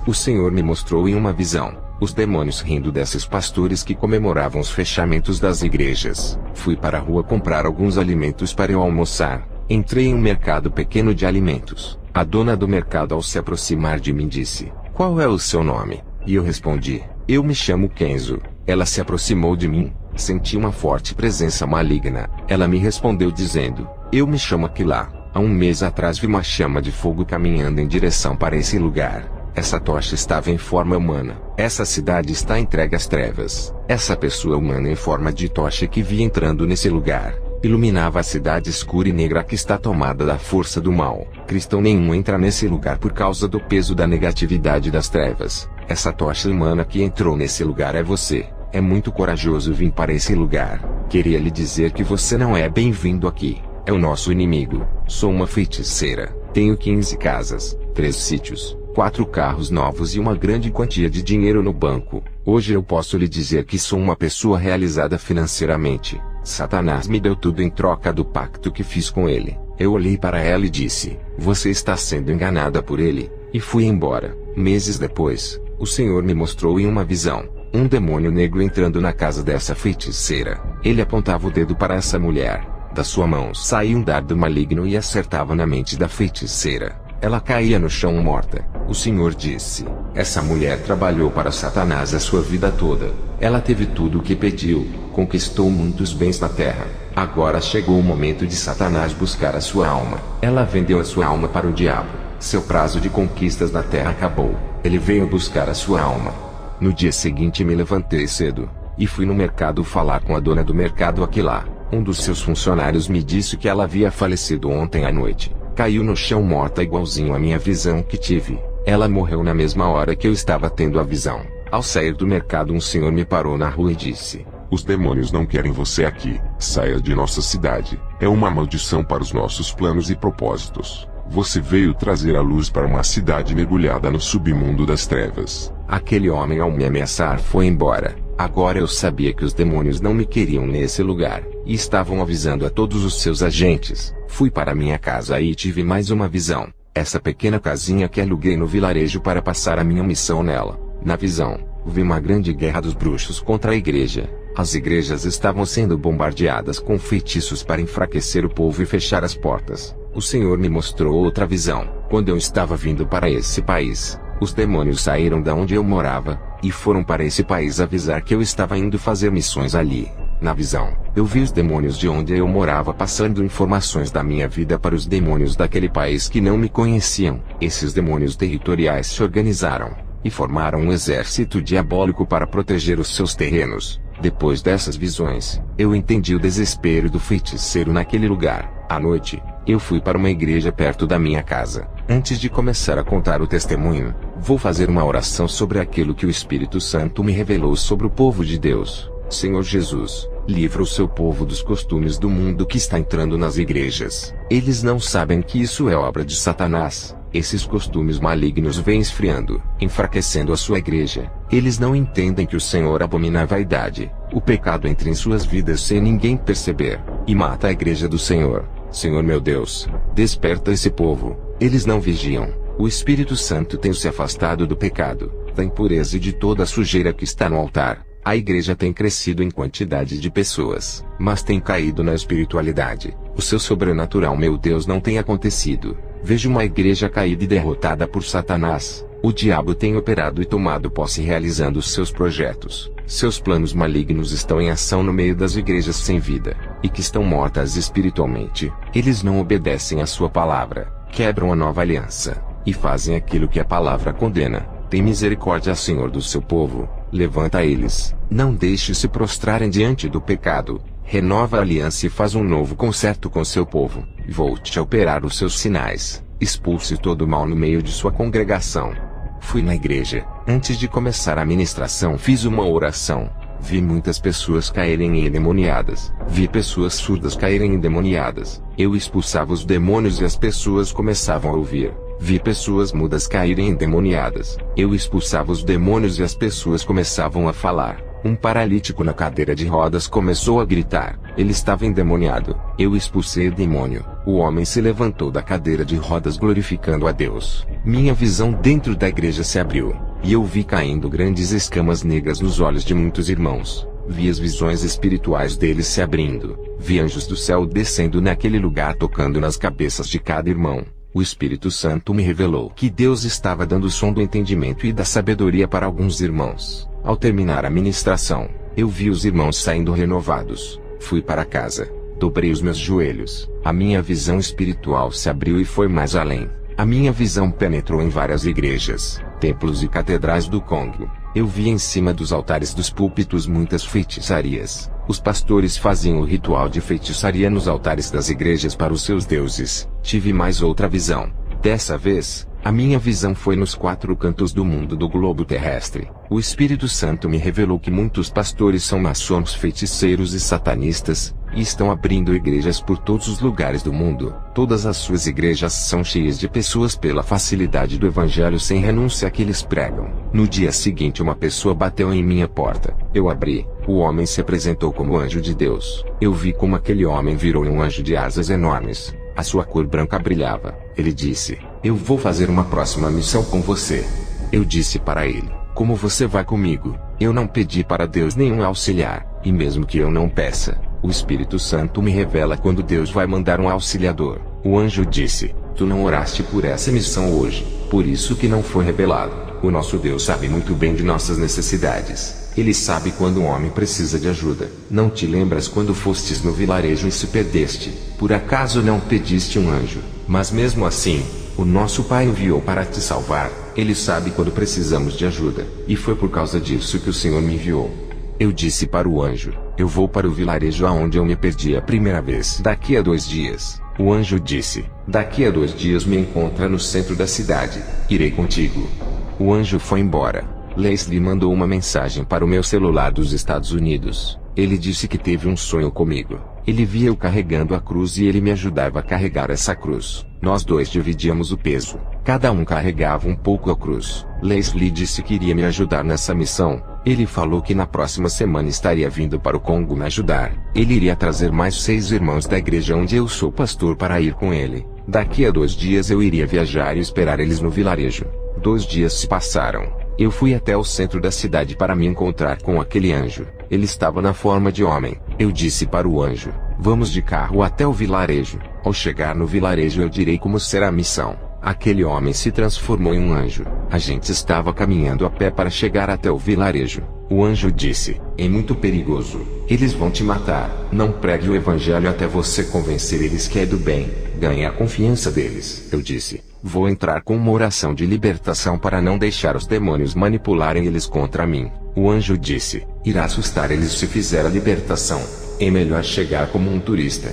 O Senhor me mostrou em uma visão os demônios rindo desses pastores que comemoravam os fechamentos das igrejas. Fui para a rua comprar alguns alimentos para eu almoçar. Entrei em um mercado pequeno de alimentos. A dona do mercado, ao se aproximar de mim, disse: qual é o seu nome? E eu respondi: eu me chamo Kenzo. Ela se aproximou de mim. Senti uma forte presença maligna. Ela me respondeu dizendo: eu me chamo Aquilá. Há um mês atrás vi uma chama de fogo caminhando em direção para esse lugar. Essa tocha estava em forma humana. Essa cidade está entregue às trevas. Essa pessoa humana em forma de tocha que vi entrando nesse lugar iluminava a cidade escura e negra que está tomada da força do mal. Cristão nenhum entra nesse lugar por causa do peso da negatividade das trevas. Essa tocha humana que entrou nesse lugar é você. É muito corajoso vir para esse lugar. Queria lhe dizer que você não é bem-vindo aqui. É o nosso inimigo. Sou uma feiticeira. Tenho 15 casas, 3 sítios. 4 carros novos e uma grande quantia de dinheiro no banco. Hoje eu posso lhe dizer que sou uma pessoa realizada financeiramente. Satanás me deu tudo em troca do pacto que fiz com ele. Eu olhei para ela e disse: você está sendo enganada por ele, e fui embora. Meses depois, o Senhor me mostrou em uma visão um demônio negro entrando na casa dessa feiticeira. Ele apontava o dedo para essa mulher. Da sua mão saía um dardo maligno e acertava na mente da feiticeira. Ela caía no chão morta. O Senhor disse: essa mulher trabalhou para Satanás a sua vida toda. Ela teve tudo o que pediu, conquistou muitos bens na terra. Agora chegou o momento de Satanás buscar a sua alma. Ela vendeu a sua alma para o diabo. Seu prazo de conquistas na terra acabou. Ele veio buscar a sua alma. No dia seguinte me levantei cedo e fui no mercado falar com a dona do mercado Aquilá. Um dos seus funcionários me disse que ela havia falecido ontem à noite. Caiu no chão morta igualzinho à minha visão que tive. Ela morreu na mesma hora que eu estava tendo a visão. Ao sair do mercado, um senhor me parou na rua e disse: os demônios não querem você aqui. Saia de nossa cidade. É uma maldição para os nossos planos e propósitos. Você veio trazer a luz para uma cidade mergulhada no submundo das trevas. Aquele homem, ao me ameaçar, foi embora. Agora eu sabia que os demônios não me queriam nesse lugar, e estavam avisando a todos os seus agentes. Fui para minha casa e tive mais uma visão. Essa pequena casinha que aluguei no vilarejo para passar a minha missão nela. Na visão, vi uma grande guerra dos bruxos contra a igreja. As igrejas estavam sendo bombardeadas com feitiços para enfraquecer o povo e fechar as portas. O Senhor me mostrou outra visão. Quando eu estava vindo para esse país, os demônios saíram da onde eu morava e foram para esse país avisar que eu estava indo fazer missões ali. Na visão, eu vi os demônios de onde eu morava passando informações da minha vida para os demônios daquele país que não me conheciam. Esses demônios territoriais se organizaram e formaram um exército diabólico para proteger os seus terrenos. Depois dessas visões, eu entendi o desespero do feiticeiro naquele lugar. À noite, eu fui para uma igreja perto da minha casa. Antes de começar a contar o testemunho, vou fazer uma oração sobre aquilo que o Espírito Santo me revelou sobre o povo de Deus. Senhor Jesus, livra o seu povo dos costumes do mundo que está entrando nas igrejas. Eles não sabem que isso é obra de Satanás. Esses costumes malignos vêm esfriando, enfraquecendo a sua igreja. Eles não entendem que o Senhor abomina a vaidade. O pecado entra em suas vidas sem ninguém perceber, e mata a igreja do Senhor. Senhor meu Deus, desperta esse povo. Eles não vigiam. O Espírito Santo tem se afastado do pecado, da impureza e de toda a sujeira que está no altar. A igreja tem crescido em quantidade de pessoas, mas tem caído na espiritualidade. O seu sobrenatural, meu Deus, não tem acontecido. Vejo uma igreja caída e derrotada por Satanás. O diabo tem operado e tomado posse realizando os seus projetos. Seus planos malignos estão em ação no meio das igrejas sem vida, e que estão mortas espiritualmente. Eles não obedecem à sua palavra, quebram a nova aliança, e fazem aquilo que a palavra condena. Tem misericórdia, Senhor, do seu povo. Levanta eles, não deixe se prostrarem diante do pecado. Renova a aliança e faz um novo concerto com seu povo. Volte a operar os seus sinais. Expulse todo o mal no meio de sua congregação. Fui na igreja. Antes de começar a ministração, fiz uma oração. Vi muitas pessoas caírem endemoniadas. Vi pessoas surdas caírem endemoniadas. Eu expulsava os demônios e as pessoas começavam a ouvir. Vi pessoas mudas caírem endemoniadas. Eu expulsava os demônios e as pessoas começavam a falar. Um paralítico na cadeira de rodas começou a gritar. Ele estava endemoniado. Eu expulsei o demônio. O homem se levantou da cadeira de rodas glorificando a Deus. Minha visão dentro da igreja se abriu, e eu vi caindo grandes escamas negras nos olhos de muitos irmãos. Vi as visões espirituais deles se abrindo. Vi anjos do céu descendo naquele lugar tocando nas cabeças de cada irmão. O Espírito Santo me revelou que Deus estava dando o som do entendimento e da sabedoria para alguns irmãos. Ao terminar a ministração, eu vi os irmãos saindo renovados. Fui para casa, dobrei os meus joelhos. A minha visão espiritual se abriu e foi mais além. A minha visão penetrou em várias igrejas, templos e catedrais do Congo. Eu vi em cima dos altares dos púlpitos muitas feitiçarias. Os pastores faziam o ritual de feitiçaria nos altares das igrejas para os seus deuses. Tive mais outra visão. Dessa vez, a minha visão foi nos 4 cantos do mundo do globo terrestre. O Espírito Santo me revelou que muitos pastores são maçons, feiticeiros e satanistas, e estão abrindo igrejas por todos os lugares do mundo. Todas as suas igrejas são cheias de pessoas pela facilidade do evangelho sem renúncia que eles pregam. No dia seguinte uma pessoa bateu em minha porta. Eu abri. O homem se apresentou como anjo de Deus. Eu vi como aquele homem virou um anjo de asas enormes. A sua cor branca brilhava. Ele disse: "Eu vou fazer uma próxima missão com você." Eu disse para ele: "Como você vai comigo?" Eu não pedi para Deus nenhum auxiliar, e mesmo que eu não peça, o Espírito Santo me revela quando Deus vai mandar um auxiliador. O anjo disse: "Tu não oraste por essa missão hoje, por isso que não foi revelado." O nosso Deus sabe muito bem de nossas necessidades. Ele sabe quando um homem precisa de ajuda. Não te lembras quando fostes no vilarejo e se perdeste? Por acaso não pediste um anjo? Mas mesmo assim, o nosso Pai enviou para te salvar. Ele sabe quando precisamos de ajuda. E foi por causa disso que o Senhor me enviou. Eu disse para o anjo: "Eu vou para o vilarejo aonde eu me perdi a primeira vez. Daqui a 2 dias." O anjo disse: "Daqui a 2 dias me encontra no centro da cidade. Irei contigo." O anjo foi embora. Leslie mandou uma mensagem para o meu celular dos Estados Unidos. Ele disse que teve um sonho comigo. Ele via eu carregando a cruz e ele me ajudava a carregar essa cruz. Nós dois dividíamos o peso. Cada um carregava um pouco a cruz. Leslie disse que iria me ajudar nessa missão. Ele falou que na próxima semana estaria vindo para o Congo me ajudar. Ele iria trazer mais 6 irmãos da igreja onde eu sou pastor para ir com ele. Daqui a 2 dias eu iria viajar e esperar eles no vilarejo. 2 dias se passaram. Eu fui até o centro da cidade para me encontrar com aquele anjo. Ele estava na forma de homem. Eu disse para o anjo: "Vamos de carro até o vilarejo. Ao chegar no vilarejo eu direi como será a missão." Aquele homem se transformou em um anjo. A gente estava caminhando a pé para chegar até o vilarejo. O anjo disse: "É muito perigoso. Eles vão te matar. Não pregue o evangelho até você convencer eles que é do bem. Ganhe a confiança deles." Eu disse: "Vou entrar com uma oração de libertação para não deixar os demônios manipularem eles contra mim." O anjo disse: "Irá assustar eles se fizer a libertação. É melhor chegar como um turista."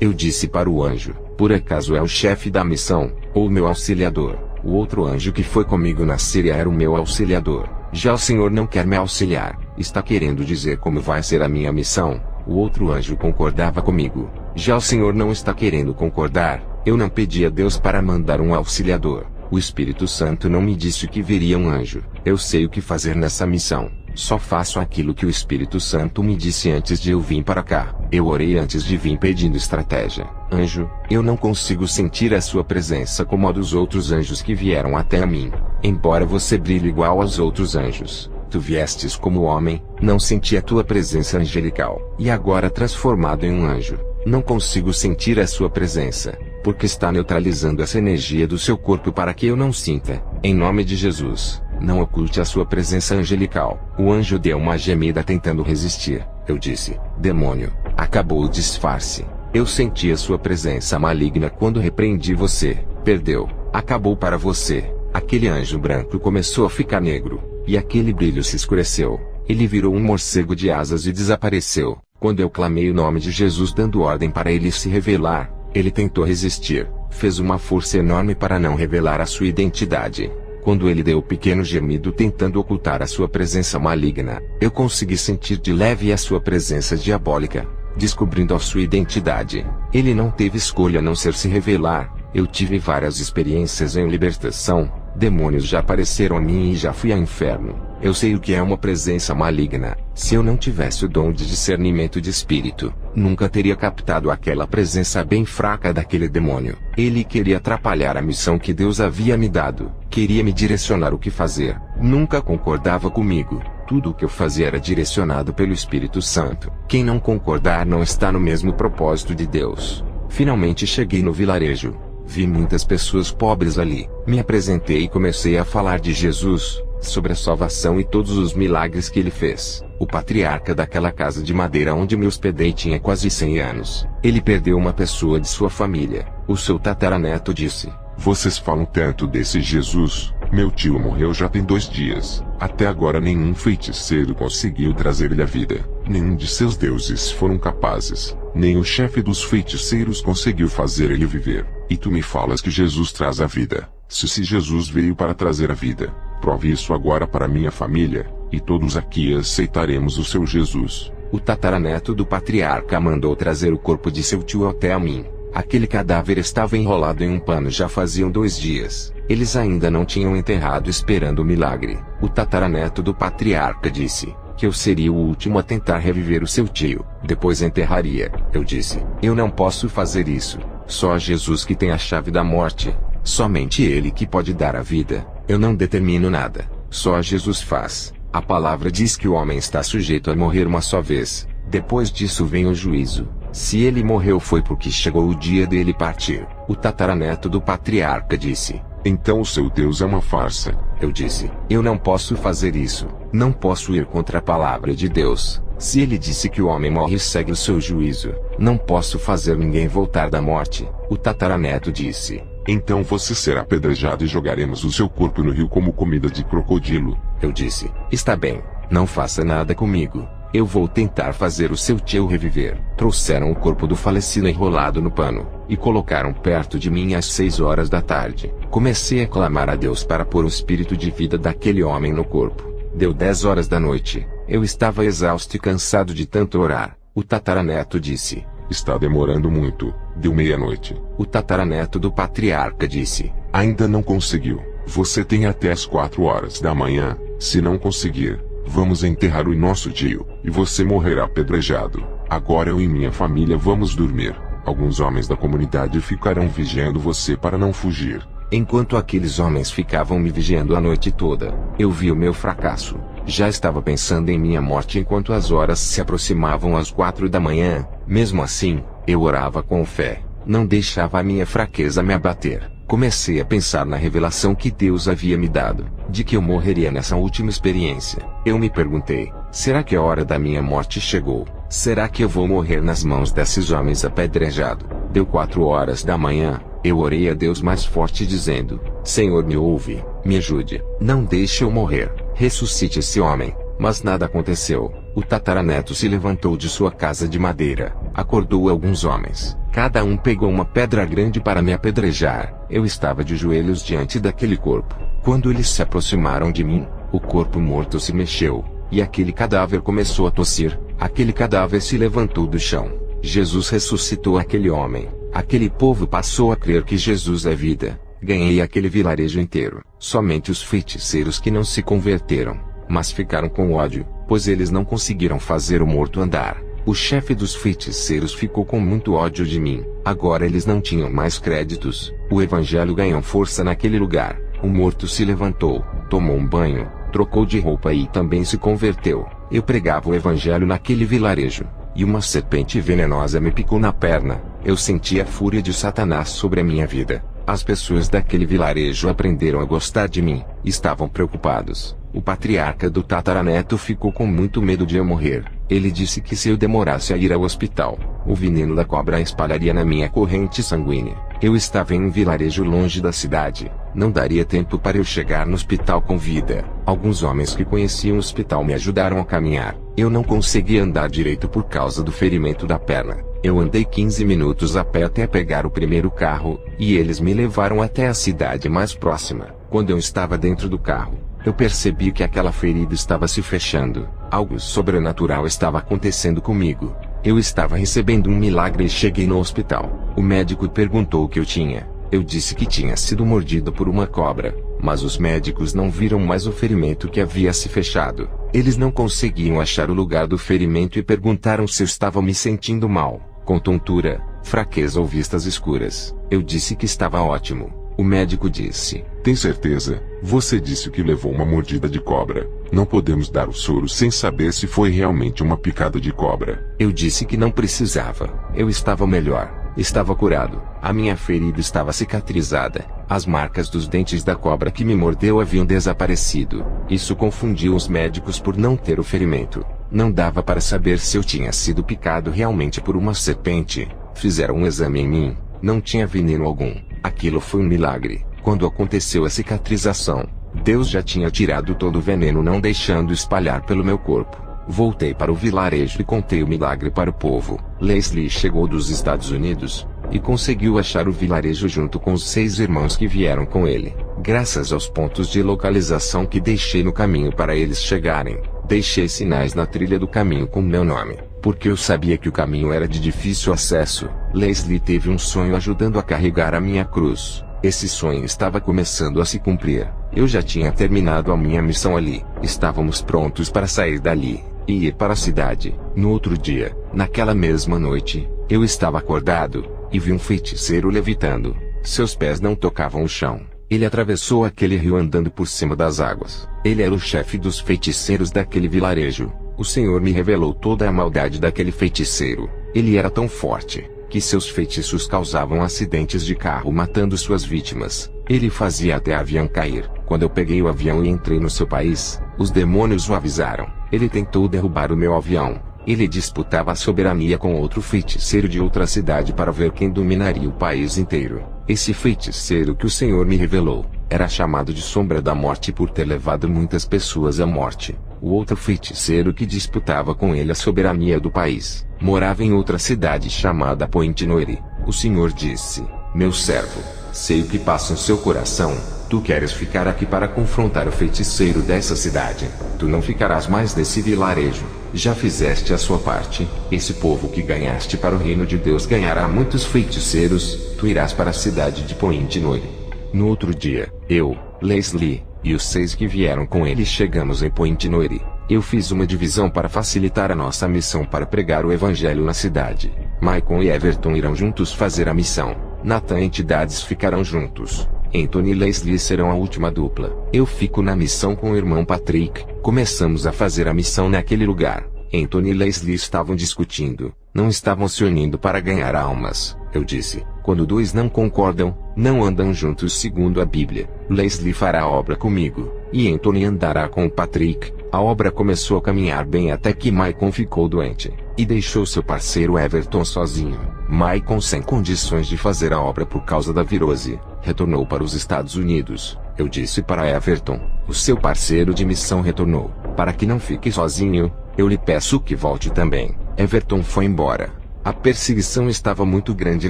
Eu disse para o anjo: "Por acaso é o chefe da missão, ou meu auxiliador?" O outro anjo que foi comigo na Síria era o meu auxiliador. "Já o Senhor não quer me auxiliar, está querendo dizer como vai ser a minha missão?" O outro anjo concordava comigo. "Já o Senhor não está querendo concordar, eu não pedi a Deus para mandar um auxiliador. O Espírito Santo não me disse que viria um anjo. Eu sei o que fazer nessa missão. Só faço aquilo que o Espírito Santo me disse antes de eu vir para cá." Eu orei antes de vir pedindo estratégia. "Anjo, eu não consigo sentir a sua presença como a dos outros anjos que vieram até a mim. Embora você brilhe igual aos outros anjos, tu viestes como homem, não senti a tua presença angelical. E agora transformado em um anjo, não consigo sentir a sua presença, porque está neutralizando essa energia do seu corpo para que eu não sinta. Em nome de Jesus, não oculte a sua presença angelical." O anjo deu uma gemida tentando resistir. Eu disse: "Demônio, acabou o disfarce. Eu senti a sua presença maligna quando repreendi você. Perdeu. Acabou para você." Aquele anjo branco começou a ficar negro, e aquele brilho se escureceu. Ele virou um morcego de asas e desapareceu. Quando eu clamei o nome de Jesus dando ordem para ele se revelar, ele tentou resistir, fez uma força enorme para não revelar a sua identidade. Quando ele deu um pequeno gemido tentando ocultar a sua presença maligna, eu consegui sentir de leve a sua presença diabólica, descobrindo a sua identidade. Ele não teve escolha a não ser se revelar. Eu tive várias experiências em libertação. Demônios já apareceram a mim e já fui ao inferno. Eu sei o que é uma presença maligna. Se eu não tivesse o dom de discernimento de espírito, nunca teria captado aquela presença bem fraca daquele demônio. Ele queria atrapalhar a missão que Deus havia me dado. Queria me direcionar o que fazer. Nunca concordava comigo. Tudo o que eu fazia era direcionado pelo Espírito Santo. Quem não concordar não está no mesmo propósito de Deus. Finalmente cheguei no vilarejo. Vi muitas pessoas pobres ali. Me apresentei e comecei a falar de Jesus, sobre a salvação e todos os milagres que ele fez. O patriarca daquela casa de madeira onde me hospedei tinha quase 100 anos. Ele perdeu uma pessoa de sua família. O seu tataraneto disse: "Vocês falam tanto desse Jesus. Meu tio morreu já tem 2 dias. Até agora nenhum feiticeiro conseguiu trazer-lhe a vida. Nenhum de seus deuses foram capazes. Nem o chefe dos feiticeiros conseguiu fazer ele viver. E tu me falas que Jesus traz a vida. Se Jesus veio para trazer a vida, prove isso agora para minha família, e todos aqui aceitaremos o seu Jesus." O tataraneto do patriarca mandou trazer o corpo de seu tio até a mim. Aquele cadáver estava enrolado em um pano já faziam 2 dias. Eles ainda não tinham enterrado esperando o milagre. O tataraneto do patriarca disse que eu seria o último a tentar reviver o seu tio, depois enterraria. Eu disse, eu não posso fazer isso. Só Jesus que tem a chave da morte. Somente Ele que pode dar a vida. Eu não determino nada. Só Jesus faz. A palavra diz que o homem está sujeito a morrer uma só vez. Depois disso vem o juízo. Se ele morreu foi porque chegou o dia dele partir. O tataraneto do patriarca disse, então o seu Deus é uma farsa. Eu disse, eu não posso fazer isso. Não posso ir contra a palavra de Deus. Se ele disse que o homem morre e segue o seu juízo, não posso fazer ninguém voltar da morte. O tataraneto disse, então você será apedrejado e jogaremos o seu corpo no rio como comida de crocodilo. Eu disse, está bem, não faça nada comigo. Eu vou tentar fazer o seu tio reviver. Trouxeram o corpo do falecido enrolado no pano, e colocaram perto de mim às 6 horas da tarde. Comecei a clamar a Deus para pôr o espírito de vida daquele homem no corpo. Deu 10 horas da noite. Eu estava exausto e cansado de tanto orar. O tataraneto disse, está demorando muito. Deu meia-noite. O tataraneto do patriarca disse, ainda não conseguiu. Você tem até as 4 horas da manhã. Se não conseguir, vamos enterrar o nosso tio, e você morrerá apedrejado. Agora eu e minha família vamos dormir. Alguns homens da comunidade ficarão vigiando você para não fugir. Enquanto aqueles homens ficavam me vigiando a noite toda, eu vi o meu fracasso. Já estava pensando em minha morte enquanto as horas se aproximavam às 4 da manhã. Mesmo assim, eu orava com fé. Não deixava a minha fraqueza me abater. Comecei a pensar na revelação que Deus havia me dado, de que eu morreria nessa última experiência. Eu me perguntei, será que a hora da minha morte chegou? Será que eu vou morrer nas mãos desses homens apedrejado? Deu 4 horas da manhã, eu orei a Deus mais forte dizendo, Senhor me ouve, me ajude, não deixe eu morrer, ressuscite esse homem. Mas nada aconteceu. O tataraneto se levantou de sua casa de madeira, acordou alguns homens. Cada um pegou uma pedra grande para me apedrejar. Eu estava de joelhos diante daquele corpo. Quando eles se aproximaram de mim, o corpo morto se mexeu, e aquele cadáver começou a tossir. Aquele cadáver se levantou do chão. Jesus ressuscitou aquele homem. Aquele povo passou a crer que Jesus é vida. Ganhei aquele vilarejo inteiro. Somente os feiticeiros que não se converteram, mas ficaram com ódio, pois eles não conseguiram fazer o morto andar. O chefe dos feiticeiros ficou com muito ódio de mim. Agora eles não tinham mais créditos. O evangelho ganhou força naquele lugar. O morto se levantou, tomou um banho, trocou de roupa e também se converteu. Eu pregava o evangelho naquele vilarejo, e uma serpente venenosa me picou na perna. Eu senti a fúria de Satanás sobre a minha vida. As pessoas daquele vilarejo aprenderam a gostar de mim. Estavam preocupados. O patriarca do tataraneto ficou com muito medo de eu morrer. Ele disse que se eu demorasse a ir ao hospital, o veneno da cobra espalharia na minha corrente sanguínea. Eu estava em um vilarejo longe da cidade. Não daria tempo para eu chegar no hospital com vida. Alguns homens que conheciam o hospital me ajudaram a caminhar. Eu não conseguia andar direito por causa do ferimento da perna. Eu andei 15 minutos a pé até pegar o primeiro carro, e eles me levaram até a cidade mais próxima. Quando eu estava dentro do carro, eu percebi que aquela ferida estava se fechando. Algo sobrenatural estava acontecendo comigo. Eu estava recebendo um milagre e cheguei no hospital. O médico perguntou o que eu tinha. Eu disse que tinha sido mordido por uma cobra, mas os médicos não viram mais o ferimento que havia se fechado. Eles não conseguiam achar o lugar do ferimento e perguntaram se eu estava me sentindo mal, com tontura, fraqueza ou vistas escuras. Eu disse que estava ótimo. O médico disse, tem certeza? Você disse que levou uma mordida de cobra. Não podemos dar o soro sem saber se foi realmente uma picada de cobra. Eu disse que não precisava. Eu estava melhor. Estava curado. A minha ferida estava cicatrizada. As marcas dos dentes da cobra que me mordeu haviam desaparecido. Isso confundiu os médicos por não ter o ferimento. Não dava para saber se eu tinha sido picado realmente por uma serpente. Fizeram um exame em mim. Não tinha veneno algum. Aquilo foi um milagre. Quando aconteceu a cicatrização, Deus já tinha tirado todo o veneno, não deixando espalhar pelo meu corpo. Voltei para o vilarejo e contei o milagre para o povo. Leslie chegou dos Estados Unidos e conseguiu achar o vilarejo junto com os 6 irmãos que vieram com ele. Graças aos pontos de localização que deixei no caminho para eles chegarem, Deixei sinais na trilha do caminho com meu nome, porque eu sabia que o caminho era de difícil acesso. Leslie teve um sonho ajudando a carregar a minha cruz. Esse sonho estava começando a se cumprir. Eu já tinha terminado a minha missão ali. Estávamos prontos para sair dali e ir para a cidade. No outro dia, naquela mesma noite, eu estava acordado e vi um feiticeiro levitando. Seus pés não tocavam o chão. Ele atravessou aquele rio andando por cima das águas. Ele era o chefe dos feiticeiros daquele vilarejo. O Senhor me revelou toda a maldade daquele feiticeiro. Ele era tão forte que seus feitiços causavam acidentes de carro matando suas vítimas. Ele fazia até avião cair. Quando eu peguei o avião e entrei no seu país, os demônios o avisaram. Ele tentou derrubar o meu avião. Ele disputava a soberania com outro feiticeiro de outra cidade para ver quem dominaria o país inteiro. Esse feiticeiro que o Senhor me revelou era chamado de Sombra da Morte por ter levado muitas pessoas à morte. O outro feiticeiro que disputava com ele a soberania do país morava em outra cidade chamada Point Noire. O Senhor disse: meu servo, sei o que passa em seu coração. Tu queres ficar aqui para confrontar o feiticeiro dessa cidade. Tu não ficarás mais nesse vilarejo. Já fizeste a sua parte. Esse povo que ganhaste para o reino de Deus ganhará muitos feiticeiros. Tu irás para a cidade de Point Noire. No outro dia, eu, Leslie, e os 6 que vieram com ele chegamos em Point Noire. Eu fiz uma divisão para facilitar a nossa missão para pregar o evangelho na cidade. Michael e Everton irão juntos fazer a missão. Nathan e entidades ficarão juntos. Anthony e Leslie serão a última dupla. Eu fico na missão com o irmão Patrick. Começamos a fazer a missão naquele lugar. Anthony e Leslie estavam discutindo. Não estavam se unindo para ganhar almas. Eu disse: quando 2 não concordam, não andam juntos segundo a Bíblia. Leslie fará a obra comigo, e Anthony andará com o Patrick. A obra começou a caminhar bem até que Maicon ficou doente, e deixou seu parceiro Everton sozinho. Maicon, sem condições de fazer a obra por causa da virose, retornou para os Estados Unidos. Eu disse para Everton: o seu parceiro de missão retornou. Para que não fique sozinho, eu lhe peço que volte também. Everton foi embora. A perseguição estava muito grande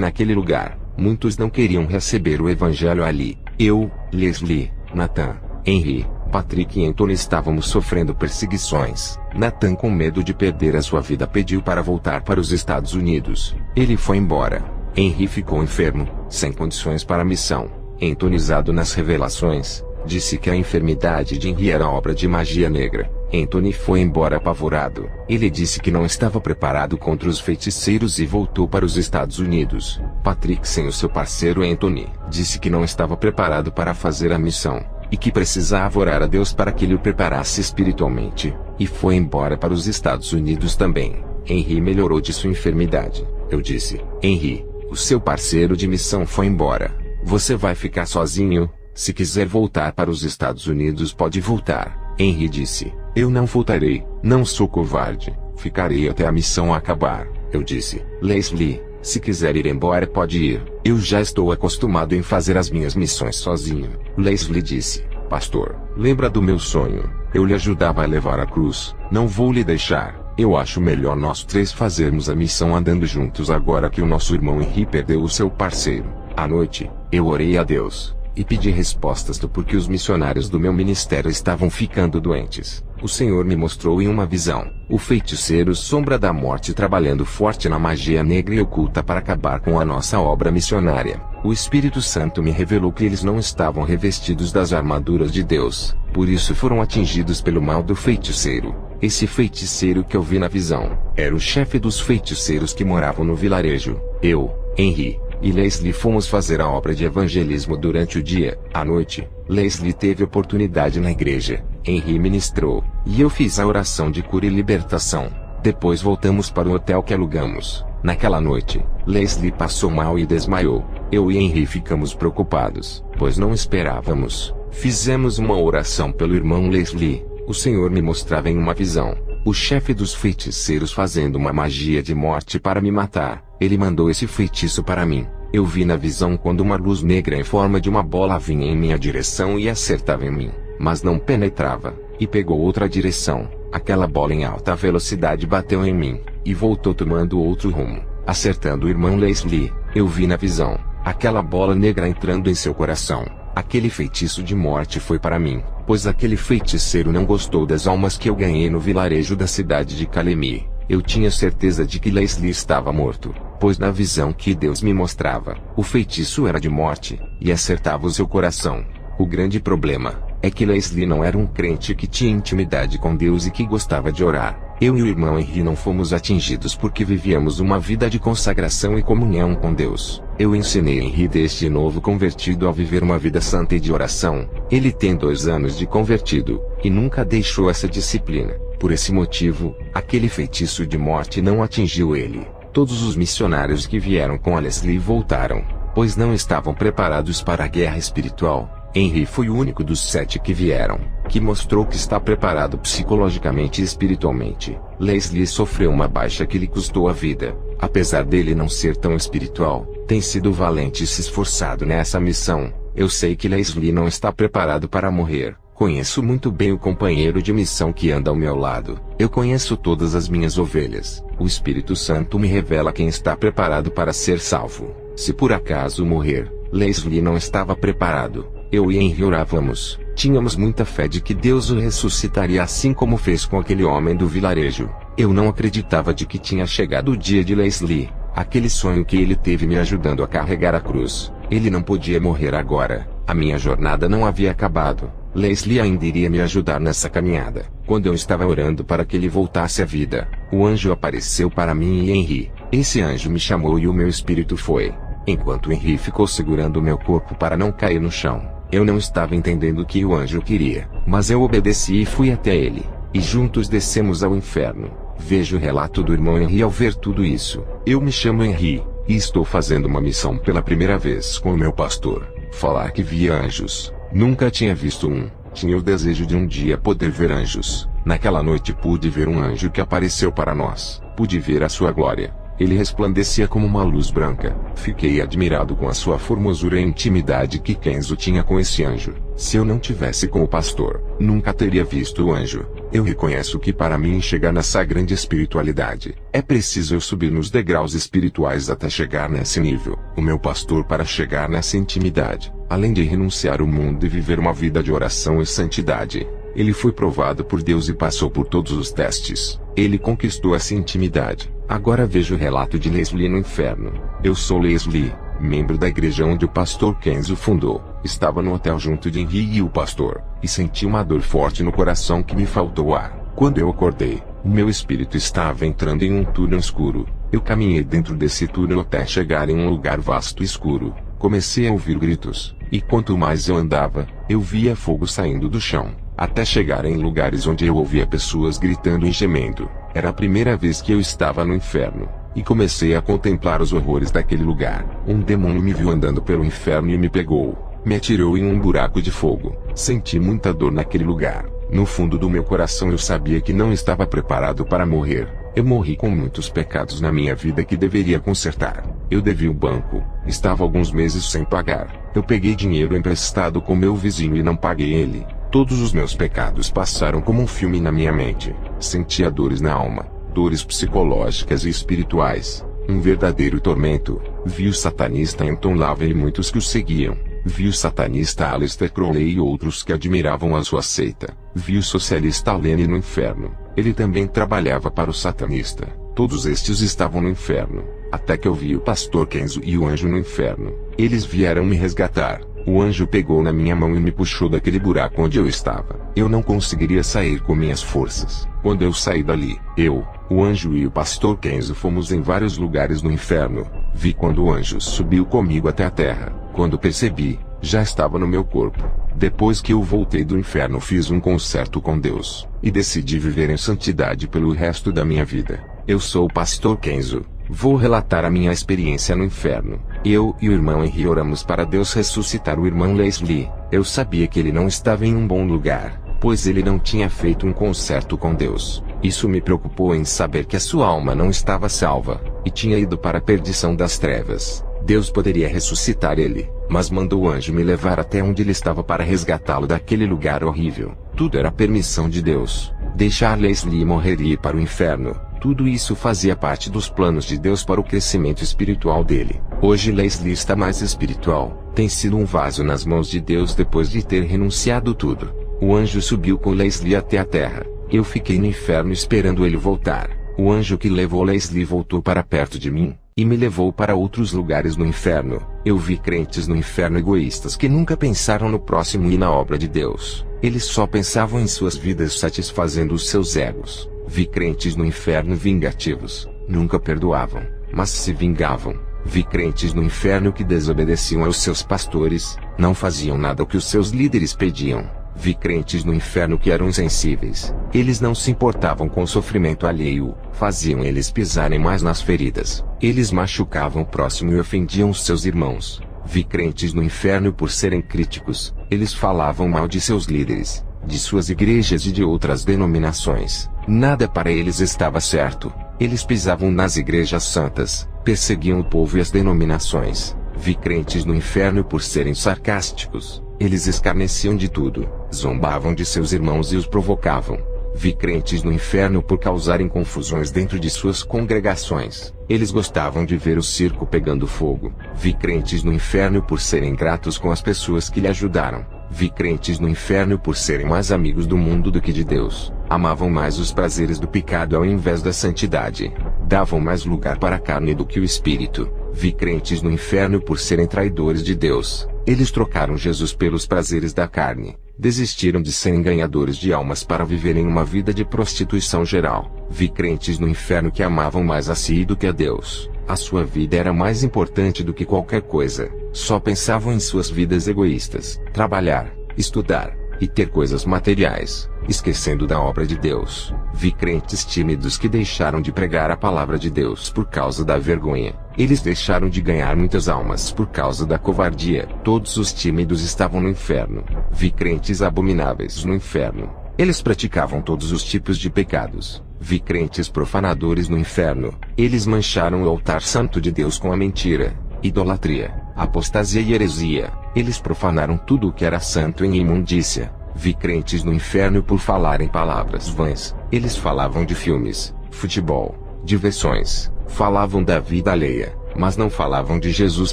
naquele lugar. Muitos não queriam receber o evangelho ali. Eu, Leslie, Nathan, Henry, Patrick e Anthony estávamos sofrendo perseguições. Nathan, com medo de perder a sua vida, pediu para voltar para os Estados Unidos. Ele foi embora. Henry ficou enfermo, sem condições para a missão. Anthony, usado nas revelações, disse que a enfermidade de Henry era obra de magia negra. Anthony foi embora apavorado. Ele disse que não estava preparado contra os feiticeiros e voltou para os Estados Unidos. Patrick, sem o seu parceiro Anthony, disse que não estava preparado para fazer a missão, e que precisava orar a Deus para que ele o preparasse espiritualmente, e foi embora para os Estados Unidos também. Henry melhorou de sua enfermidade. Eu disse: Henry, o seu parceiro de missão foi embora. Você vai ficar sozinho. Se quiser voltar para os Estados Unidos, pode voltar. Henry disse: eu não voltarei, não sou covarde, ficarei até a missão acabar. Eu disse: Leslie, se quiser ir embora pode ir, eu já estou acostumado em fazer as minhas missões sozinho. Leslie disse: pastor, lembra do meu sonho? Eu lhe ajudava a levar a cruz, não vou lhe deixar. Eu acho melhor nós 3 fazermos a missão andando juntos agora que o nosso irmão Henry perdeu o seu parceiro. À noite, eu orei a Deus e pedi respostas do porquê os missionários do meu ministério estavam ficando doentes. O Senhor me mostrou em uma visão o feiticeiro Sombra da Morte trabalhando forte na magia negra e oculta para acabar com a nossa obra missionária. O Espírito Santo me revelou que eles não estavam revestidos das armaduras de Deus, por isso foram atingidos pelo mal do feiticeiro. Esse feiticeiro que eu vi na visão era o chefe dos feiticeiros que moravam no vilarejo. Eu, Henry e Leslie fomos fazer a obra de evangelismo durante o dia. À noite, Leslie teve oportunidade na igreja. Henry ministrou, e eu fiz a oração de cura e libertação. Depois voltamos para o hotel que alugamos. Naquela noite, Leslie passou mal e desmaiou. Eu e Henry ficamos preocupados, pois não esperávamos. Fizemos uma oração pelo irmão Leslie. O Senhor me mostrava em uma visão o chefe dos feiticeiros fazendo uma magia de morte para me matar. Ele mandou esse feitiço para mim. Eu vi na visão quando uma luz negra em forma de uma bola vinha em minha direção e acertava em mim, mas não penetrava, e pegou outra direção. Aquela bola em alta velocidade bateu em mim, e voltou tomando outro rumo, acertando o irmão Leslie. Eu vi na visão aquela bola negra entrando em seu coração. Aquele feitiço de morte foi para mim. pois aquele feiticeiro não gostou das almas que eu ganhei no vilarejo da cidade de Kalemi. Eu tinha certeza de que Leslie estava morto, pois na visão que Deus me mostrava, o feitiço era de morte, e acertava o seu coração. O grande problema é que Leslie não era um crente que tinha intimidade com Deus e que gostava de orar. Eu e o irmão Henry não fomos atingidos porque vivíamos uma vida de consagração e comunhão com Deus. Eu ensinei Henry desde novo convertido a viver uma vida santa e de oração. Ele tem 2 anos de convertido, e nunca deixou essa disciplina. Por esse motivo, aquele feitiço de morte não atingiu ele. Todos os missionários que vieram com a Leslie voltaram, pois não estavam preparados para a guerra espiritual. Henry foi o único dos 7 que vieram, que mostrou que está preparado psicologicamente e espiritualmente. Leslie sofreu uma baixa que lhe custou a vida. Apesar dele não ser tão espiritual, tem sido valente e se esforçado nessa missão. Eu sei que Leslie não está preparado para morrer. Conheço muito bem o companheiro de missão que anda ao meu lado. Eu conheço todas as minhas ovelhas. O Espírito Santo me revela quem está preparado para ser salvo. Se por acaso morrer, Leslie não estava preparado. Eu e Henry orávamos, tínhamos muita fé de que Deus o ressuscitaria assim como fez com aquele homem do vilarejo. Eu não acreditava de que tinha chegado o dia de Leslie, aquele sonho que ele teve me ajudando a carregar a cruz. Ele não podia morrer agora, a minha jornada não havia acabado. Leslie ainda iria me ajudar nessa caminhada. Quando eu estava orando para que ele voltasse à vida, o anjo apareceu para mim e Henry. Esse anjo me chamou e o meu espírito foi. Enquanto Henry ficou segurando o meu corpo para não cair no chão. Eu não estava entendendo o que o anjo queria, mas eu obedeci e fui até ele. E juntos descemos ao inferno. Vejo o relato do irmão Henry ao ver tudo isso. Eu me chamo Henry, e estou fazendo uma missão pela primeira vez com o meu pastor. Falar que via anjos. Nunca tinha visto um. Tinha o desejo de um dia poder ver anjos. Naquela noite pude ver um anjo que apareceu para nós. Pude ver a sua glória. Ele resplandecia como uma luz branca. Fiquei admirado com a sua formosura e intimidade que Kenzo tinha com esse anjo. Se eu não tivesse com o pastor, nunca teria visto o anjo. Eu reconheço que para mim chegar nessa grande espiritualidade, é preciso eu subir nos degraus espirituais até chegar nesse nível. O meu pastor para chegar nessa intimidade, além de renunciar ao mundo e viver uma vida de oração e santidade, ele foi provado por Deus e passou por todos os testes. Ele conquistou essa intimidade. Agora vejo o relato de Leslie no inferno. Eu sou Leslie, membro da igreja onde o pastor Kenzo fundou. Estava no hotel junto de Henry e o pastor, e senti uma dor forte no coração que me faltou ar. Quando eu acordei, o meu espírito estava entrando em um túnel escuro. Eu caminhei dentro desse túnel até chegar em um lugar vasto e escuro. Comecei a ouvir gritos, e quanto mais eu andava, eu via fogo saindo do chão, até chegar em lugares onde eu ouvia pessoas gritando e gemendo. Era a primeira vez que eu estava no inferno, e comecei a contemplar os horrores daquele lugar. Um demônio me viu andando pelo inferno e me pegou, me atirou em um buraco de fogo. Senti muita dor naquele lugar. No fundo do meu coração eu sabia que não estava preparado para morrer. Eu morri com muitos pecados na minha vida que deveria consertar. Eu devia o banco, estava alguns meses sem pagar. Eu peguei dinheiro emprestado com meu vizinho e não paguei ele. Todos os meus pecados passaram como um filme na minha mente. Sentia dores na alma, dores psicológicas e espirituais. Um verdadeiro tormento. Vi o satanista Anton LaVey e muitos que o seguiam. Vi o satanista Aleister Crowley e outros que admiravam a sua seita. Vi o socialista Alene no inferno. Ele também trabalhava para o satanista. Todos estes estavam no inferno. Até que eu vi o pastor Kenzo e o anjo no inferno. Eles vieram me resgatar. O anjo pegou na minha mão e me puxou daquele buraco onde eu estava. Eu não conseguiria sair com minhas forças. Quando eu saí dali, eu, o anjo e o pastor Kenzo fomos em vários lugares no inferno. Vi quando o anjo subiu comigo até a terra. Quando percebi, já estava no meu corpo. Depois que eu voltei do inferno fiz um concerto com Deus, e decidi viver em santidade pelo resto da minha vida. Eu sou o pastor Kenzo. Vou relatar a minha experiência no inferno. Eu e o irmão Henry oramos para Deus ressuscitar o irmão Leslie. Eu sabia que ele não estava em um bom lugar, pois ele não tinha feito um concerto com Deus. Isso me preocupou em saber que a sua alma não estava salva, e tinha ido para a perdição das trevas. Deus poderia ressuscitar ele, mas mandou o anjo me levar até onde ele estava para resgatá-lo daquele lugar horrível. Tudo era permissão de Deus. Deixar Leslie morrer e ir para o inferno. Tudo isso fazia parte dos planos de Deus para o crescimento espiritual dele. Hoje Leslie está mais espiritual, tem sido um vaso nas mãos de Deus depois de ter renunciado tudo. O anjo subiu com Leslie até a terra. Eu fiquei no inferno esperando ele voltar. O anjo que levou Leslie voltou para perto de mim, e me levou para outros lugares no inferno. Eu vi crentes no inferno egoístas que nunca pensaram no próximo e na obra de Deus. Eles só pensavam em suas vidas satisfazendo os seus egos. Vi crentes no inferno vingativos. Nunca perdoavam, mas se vingavam. Vi crentes no inferno que desobedeciam aos seus pastores, não faziam nada o que os seus líderes pediam. Vi crentes no inferno que eram insensíveis. Eles não se importavam com o sofrimento alheio, faziam eles pisarem mais nas feridas. Eles machucavam o próximo e ofendiam os seus irmãos. Vi crentes no inferno por serem críticos. Eles falavam mal de seus líderes, de suas igrejas e de outras denominações. Nada para eles estava certo. Eles pisavam nas igrejas santas, perseguiam o povo e as denominações. Vi crentes no inferno por serem sarcásticos. Eles escarneciam de tudo, zombavam de seus irmãos e os provocavam. Vi crentes no inferno por causarem confusões dentro de suas congregações. Eles gostavam de ver o circo pegando fogo. Vi crentes no inferno por serem gratos com as pessoas que lhe ajudaram. Vi crentes no inferno por serem mais amigos do mundo do que de Deus. Amavam mais os prazeres do pecado ao invés da santidade. Davam mais lugar para a carne do que o espírito. Vi crentes no inferno por serem traidores de Deus. Eles trocaram Jesus pelos prazeres da carne. Desistiram de serem ganhadores de almas para viverem uma vida de prostituição geral. Vi crentes no inferno que amavam mais a si do que a Deus. A sua vida era mais importante do que qualquer coisa. Só pensavam em suas vidas egoístas, trabalhar, estudar e ter coisas materiais, esquecendo da obra de Deus. Vi crentes tímidos que deixaram de pregar a palavra de Deus por causa da vergonha. Eles deixaram de ganhar muitas almas por causa da covardia. Todos os tímidos estavam no inferno. Vi crentes abomináveis no inferno. Eles praticavam todos os tipos de pecados. Vi crentes profanadores no inferno. Eles mancharam o altar santo de Deus com a mentira, idolatria, apostasia e heresia. Eles profanaram tudo o que era santo em imundícia. Vi crentes no inferno por falarem palavras vãs. Eles falavam de filmes, futebol, diversões, falavam da vida alheia, mas não falavam de Jesus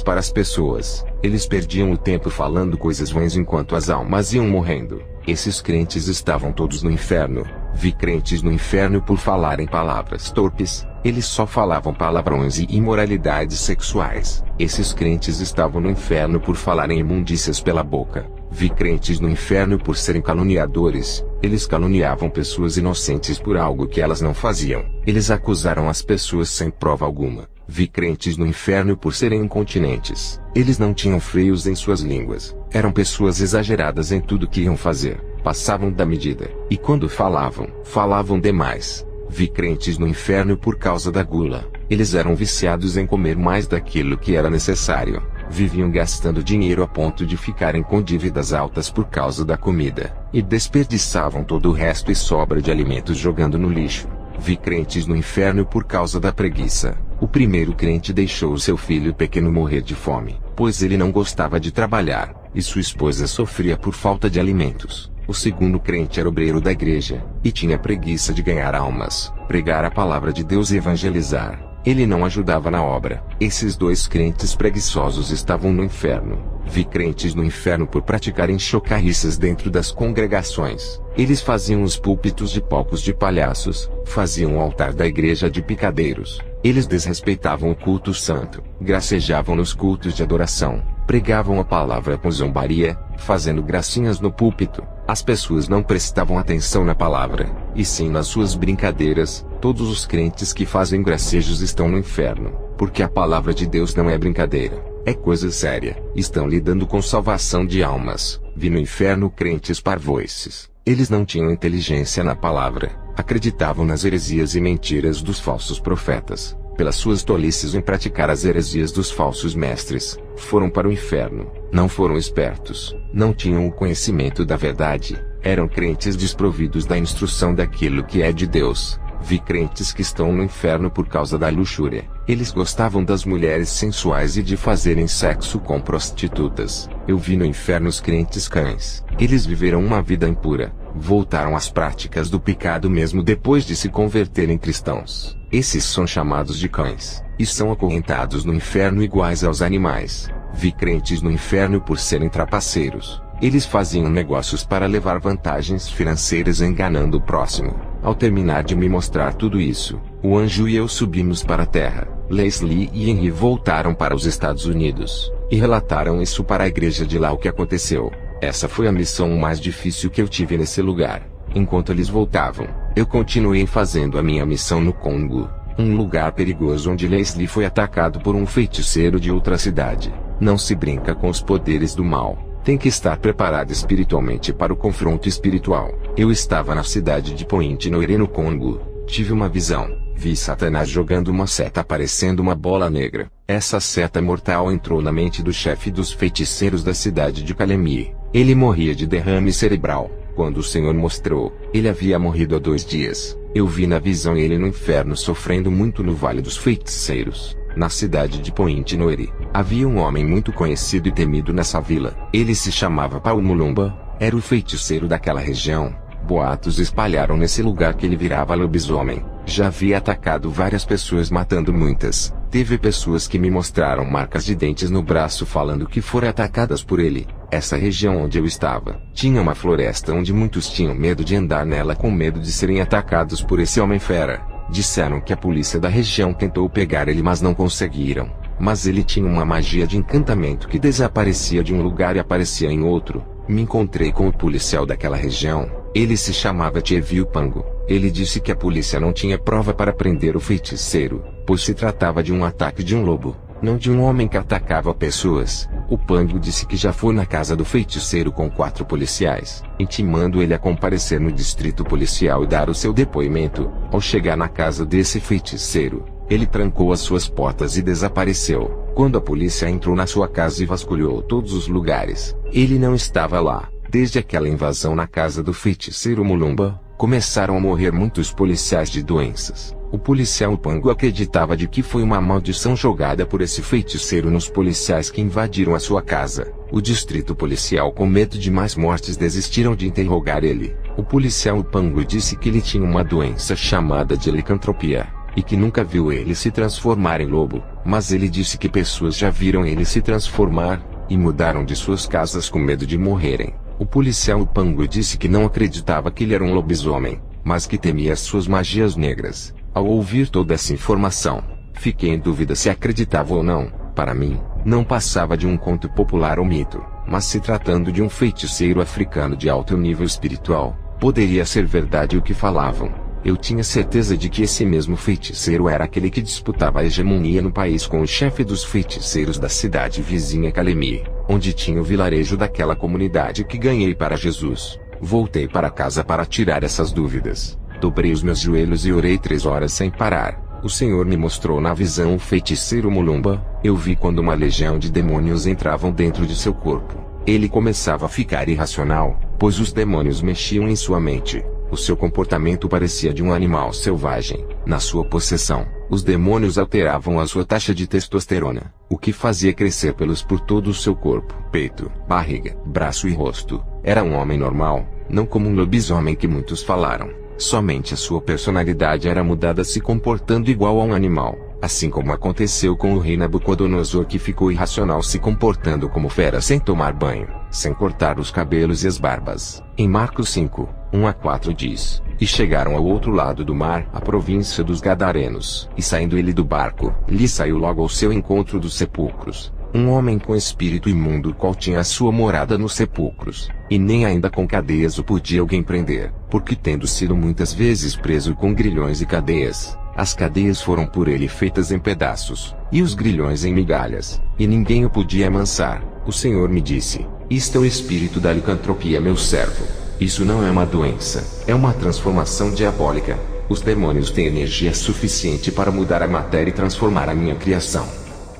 para as pessoas. Eles perdiam o tempo falando coisas vãs enquanto as almas iam morrendo. Esses crentes estavam todos no inferno. Vi crentes no inferno por falarem palavras torpes. Eles só falavam palavrões e imoralidades sexuais. Esses crentes estavam no inferno por falarem imundícias pela boca. Vi crentes no inferno por serem caluniadores. Eles caluniavam pessoas inocentes por algo que elas não faziam. Eles acusaram as pessoas sem prova alguma. Vi crentes no inferno por serem incontinentes. Eles não tinham freios em suas línguas. Eram pessoas exageradas em tudo que iam fazer. Passavam da medida. E quando falavam, falavam demais. Vi crentes no inferno por causa da gula. Eles eram viciados em comer mais daquilo que era necessário. Viviam gastando dinheiro a ponto de ficarem com dívidas altas por causa da comida. E desperdiçavam todo o resto e sobra de alimentos jogando no lixo. Vi crentes no inferno por causa da preguiça. O primeiro crente deixou o seu filho pequeno morrer de fome, pois ele não gostava de trabalhar, e sua esposa sofria por falta de alimentos. O segundo crente era obreiro da igreja, e tinha preguiça de ganhar almas, pregar a palavra de Deus e evangelizar. Ele não ajudava na obra. Esses dois crentes preguiçosos estavam no inferno. Vi crentes no inferno por praticarem chocarriças dentro das congregações. Eles faziam os púlpitos de palcos de palhaços, faziam o altar da igreja de picadeiros. Eles desrespeitavam o culto santo, gracejavam nos cultos de adoração, pregavam a palavra com zombaria, fazendo gracinhas no púlpito. As pessoas não prestavam atenção na palavra, e sim nas suas brincadeiras. Todos os crentes que fazem gracejos estão no inferno, porque a palavra de Deus não é brincadeira, é coisa séria. Estão lidando com salvação de almas. Vi no inferno crentes parvoices. Eles não tinham inteligência na palavra, acreditavam nas heresias e mentiras dos falsos profetas. Pelas suas tolices em praticar as heresias dos falsos mestres, foram para o inferno. Não foram espertos, não tinham o conhecimento da verdade, eram crentes desprovidos da instrução daquilo que é de Deus. Vi crentes que estão no inferno por causa da luxúria. Eles gostavam das mulheres sensuais e de fazerem sexo com prostitutas. Eu vi no inferno os crentes cães. Eles viveram uma vida impura, voltaram às práticas do pecado mesmo depois de se converterem cristãos. Esses são chamados de cães, e são acorrentados no inferno iguais aos animais. Vi crentes no inferno por serem trapaceiros. Eles faziam negócios para levar vantagens financeiras enganando o próximo. Ao terminar de me mostrar tudo isso, o anjo e eu subimos para a terra. Leslie e Henry voltaram para os Estados Unidos e relataram isso para a igreja de lá o que aconteceu. Essa foi a missão mais difícil que eu tive nesse lugar. Enquanto eles voltavam, eu continuei fazendo a minha missão no Congo, um lugar perigoso onde Leslie foi atacado por um feiticeiro de outra cidade. Não se brinca com os poderes do mal. Tem que estar preparado espiritualmente para o confronto espiritual. Eu estava na cidade de Pointe-Noire no Congo. Tive uma visão. Vi Satanás jogando uma seta parecendo uma bola negra. Essa seta mortal entrou na mente do chefe dos feiticeiros da cidade de Calemi. Ele morria de derrame cerebral. Quando o Senhor mostrou, ele havia morrido há 2 dias. Eu vi na visão ele no inferno sofrendo muito no Vale dos Feiticeiros. Na cidade de Pointe-Noire, havia um homem muito conhecido e temido nessa vila. Ele se chamava Paul Mulumba, era o feiticeiro daquela região. Boatos espalharam nesse lugar que ele virava lobisomem. Já havia atacado várias pessoas matando muitas. Teve pessoas que me mostraram marcas de dentes no braço falando que foram atacadas por ele. Essa região onde eu estava, tinha uma floresta onde muitos tinham medo de andar nela com medo de serem atacados por esse homem fera. Disseram que a polícia da região tentou pegar ele mas não conseguiram. Mas ele tinha uma magia de encantamento que desaparecia de um lugar e aparecia em outro. Me encontrei com o policial daquela região. Ele se chamava Tcheviu Pango. Ele disse que a polícia não tinha prova para prender o feiticeiro, pois se tratava de um ataque de um lobo, não de um homem que atacava pessoas. O Pango disse que já foi na casa do feiticeiro com 4 policiais, intimando ele a comparecer no distrito policial e dar o seu depoimento. Ao chegar na casa desse feiticeiro, ele trancou as suas portas e desapareceu. Quando a polícia entrou na sua casa e vasculhou todos os lugares, ele não estava lá. Desde aquela invasão na casa do feiticeiro Mulumba, começaram a morrer muitos policiais de doenças. O policial Pango acreditava de que foi uma maldição jogada por esse feiticeiro nos policiais que invadiram a sua casa. O distrito policial, com medo de mais mortes, desistiram de interrogar ele. O policial Pango disse que ele tinha uma doença chamada de licantropia, e que nunca viu ele se transformar em lobo, mas ele disse que pessoas já viram ele se transformar, e mudaram de suas casas com medo de morrerem. O policial Pango disse que não acreditava que ele era um lobisomem, mas que temia as suas magias negras. Ao ouvir toda essa informação, fiquei em dúvida se acreditava ou não. Para mim, não passava de um conto popular ou mito, mas se tratando de um feiticeiro africano de alto nível espiritual, poderia ser verdade o que falavam. Eu tinha certeza de que esse mesmo feiticeiro era aquele que disputava a hegemonia no país com o chefe dos feiticeiros da cidade vizinha Calemi, onde tinha o vilarejo daquela comunidade que ganhei para Jesus. Voltei para casa para tirar essas dúvidas. Dobrei os meus joelhos e orei 3 horas sem parar. O Senhor me mostrou na visão o feiticeiro Mulumba. Eu vi quando uma legião de demônios entravam dentro de seu corpo. Ele começava a ficar irracional, pois os demônios mexiam em sua mente. O seu comportamento parecia de um animal selvagem. Na sua possessão, os demônios alteravam a sua taxa de testosterona, o que fazia crescer pelos por todo o seu corpo, peito, barriga, braço e rosto. Era um homem normal, não como um lobisomem que muitos falaram. Somente a sua personalidade era mudada, se comportando igual a um animal, assim como aconteceu com o rei Nabucodonosor, que ficou irracional se comportando como fera sem tomar banho, sem cortar os cabelos e as barbas. Em Marcos 5, 1-4 diz: E chegaram ao outro lado do mar, a província dos Gadarenos, e saindo ele do barco, lhe saiu logo ao seu encontro dos sepulcros um homem com espírito imundo, qual tinha a sua morada nos sepulcros, e nem ainda com cadeias o podia alguém prender, porque tendo sido muitas vezes preso com grilhões e cadeias, as cadeias foram por ele feitas em pedaços, e os grilhões em migalhas, e ninguém o podia amansar. O Senhor me disse: Isto é o espírito da licantropia, meu servo. Isso não é uma doença, é uma transformação diabólica. Os demônios têm energia suficiente para mudar a matéria e transformar a minha criação.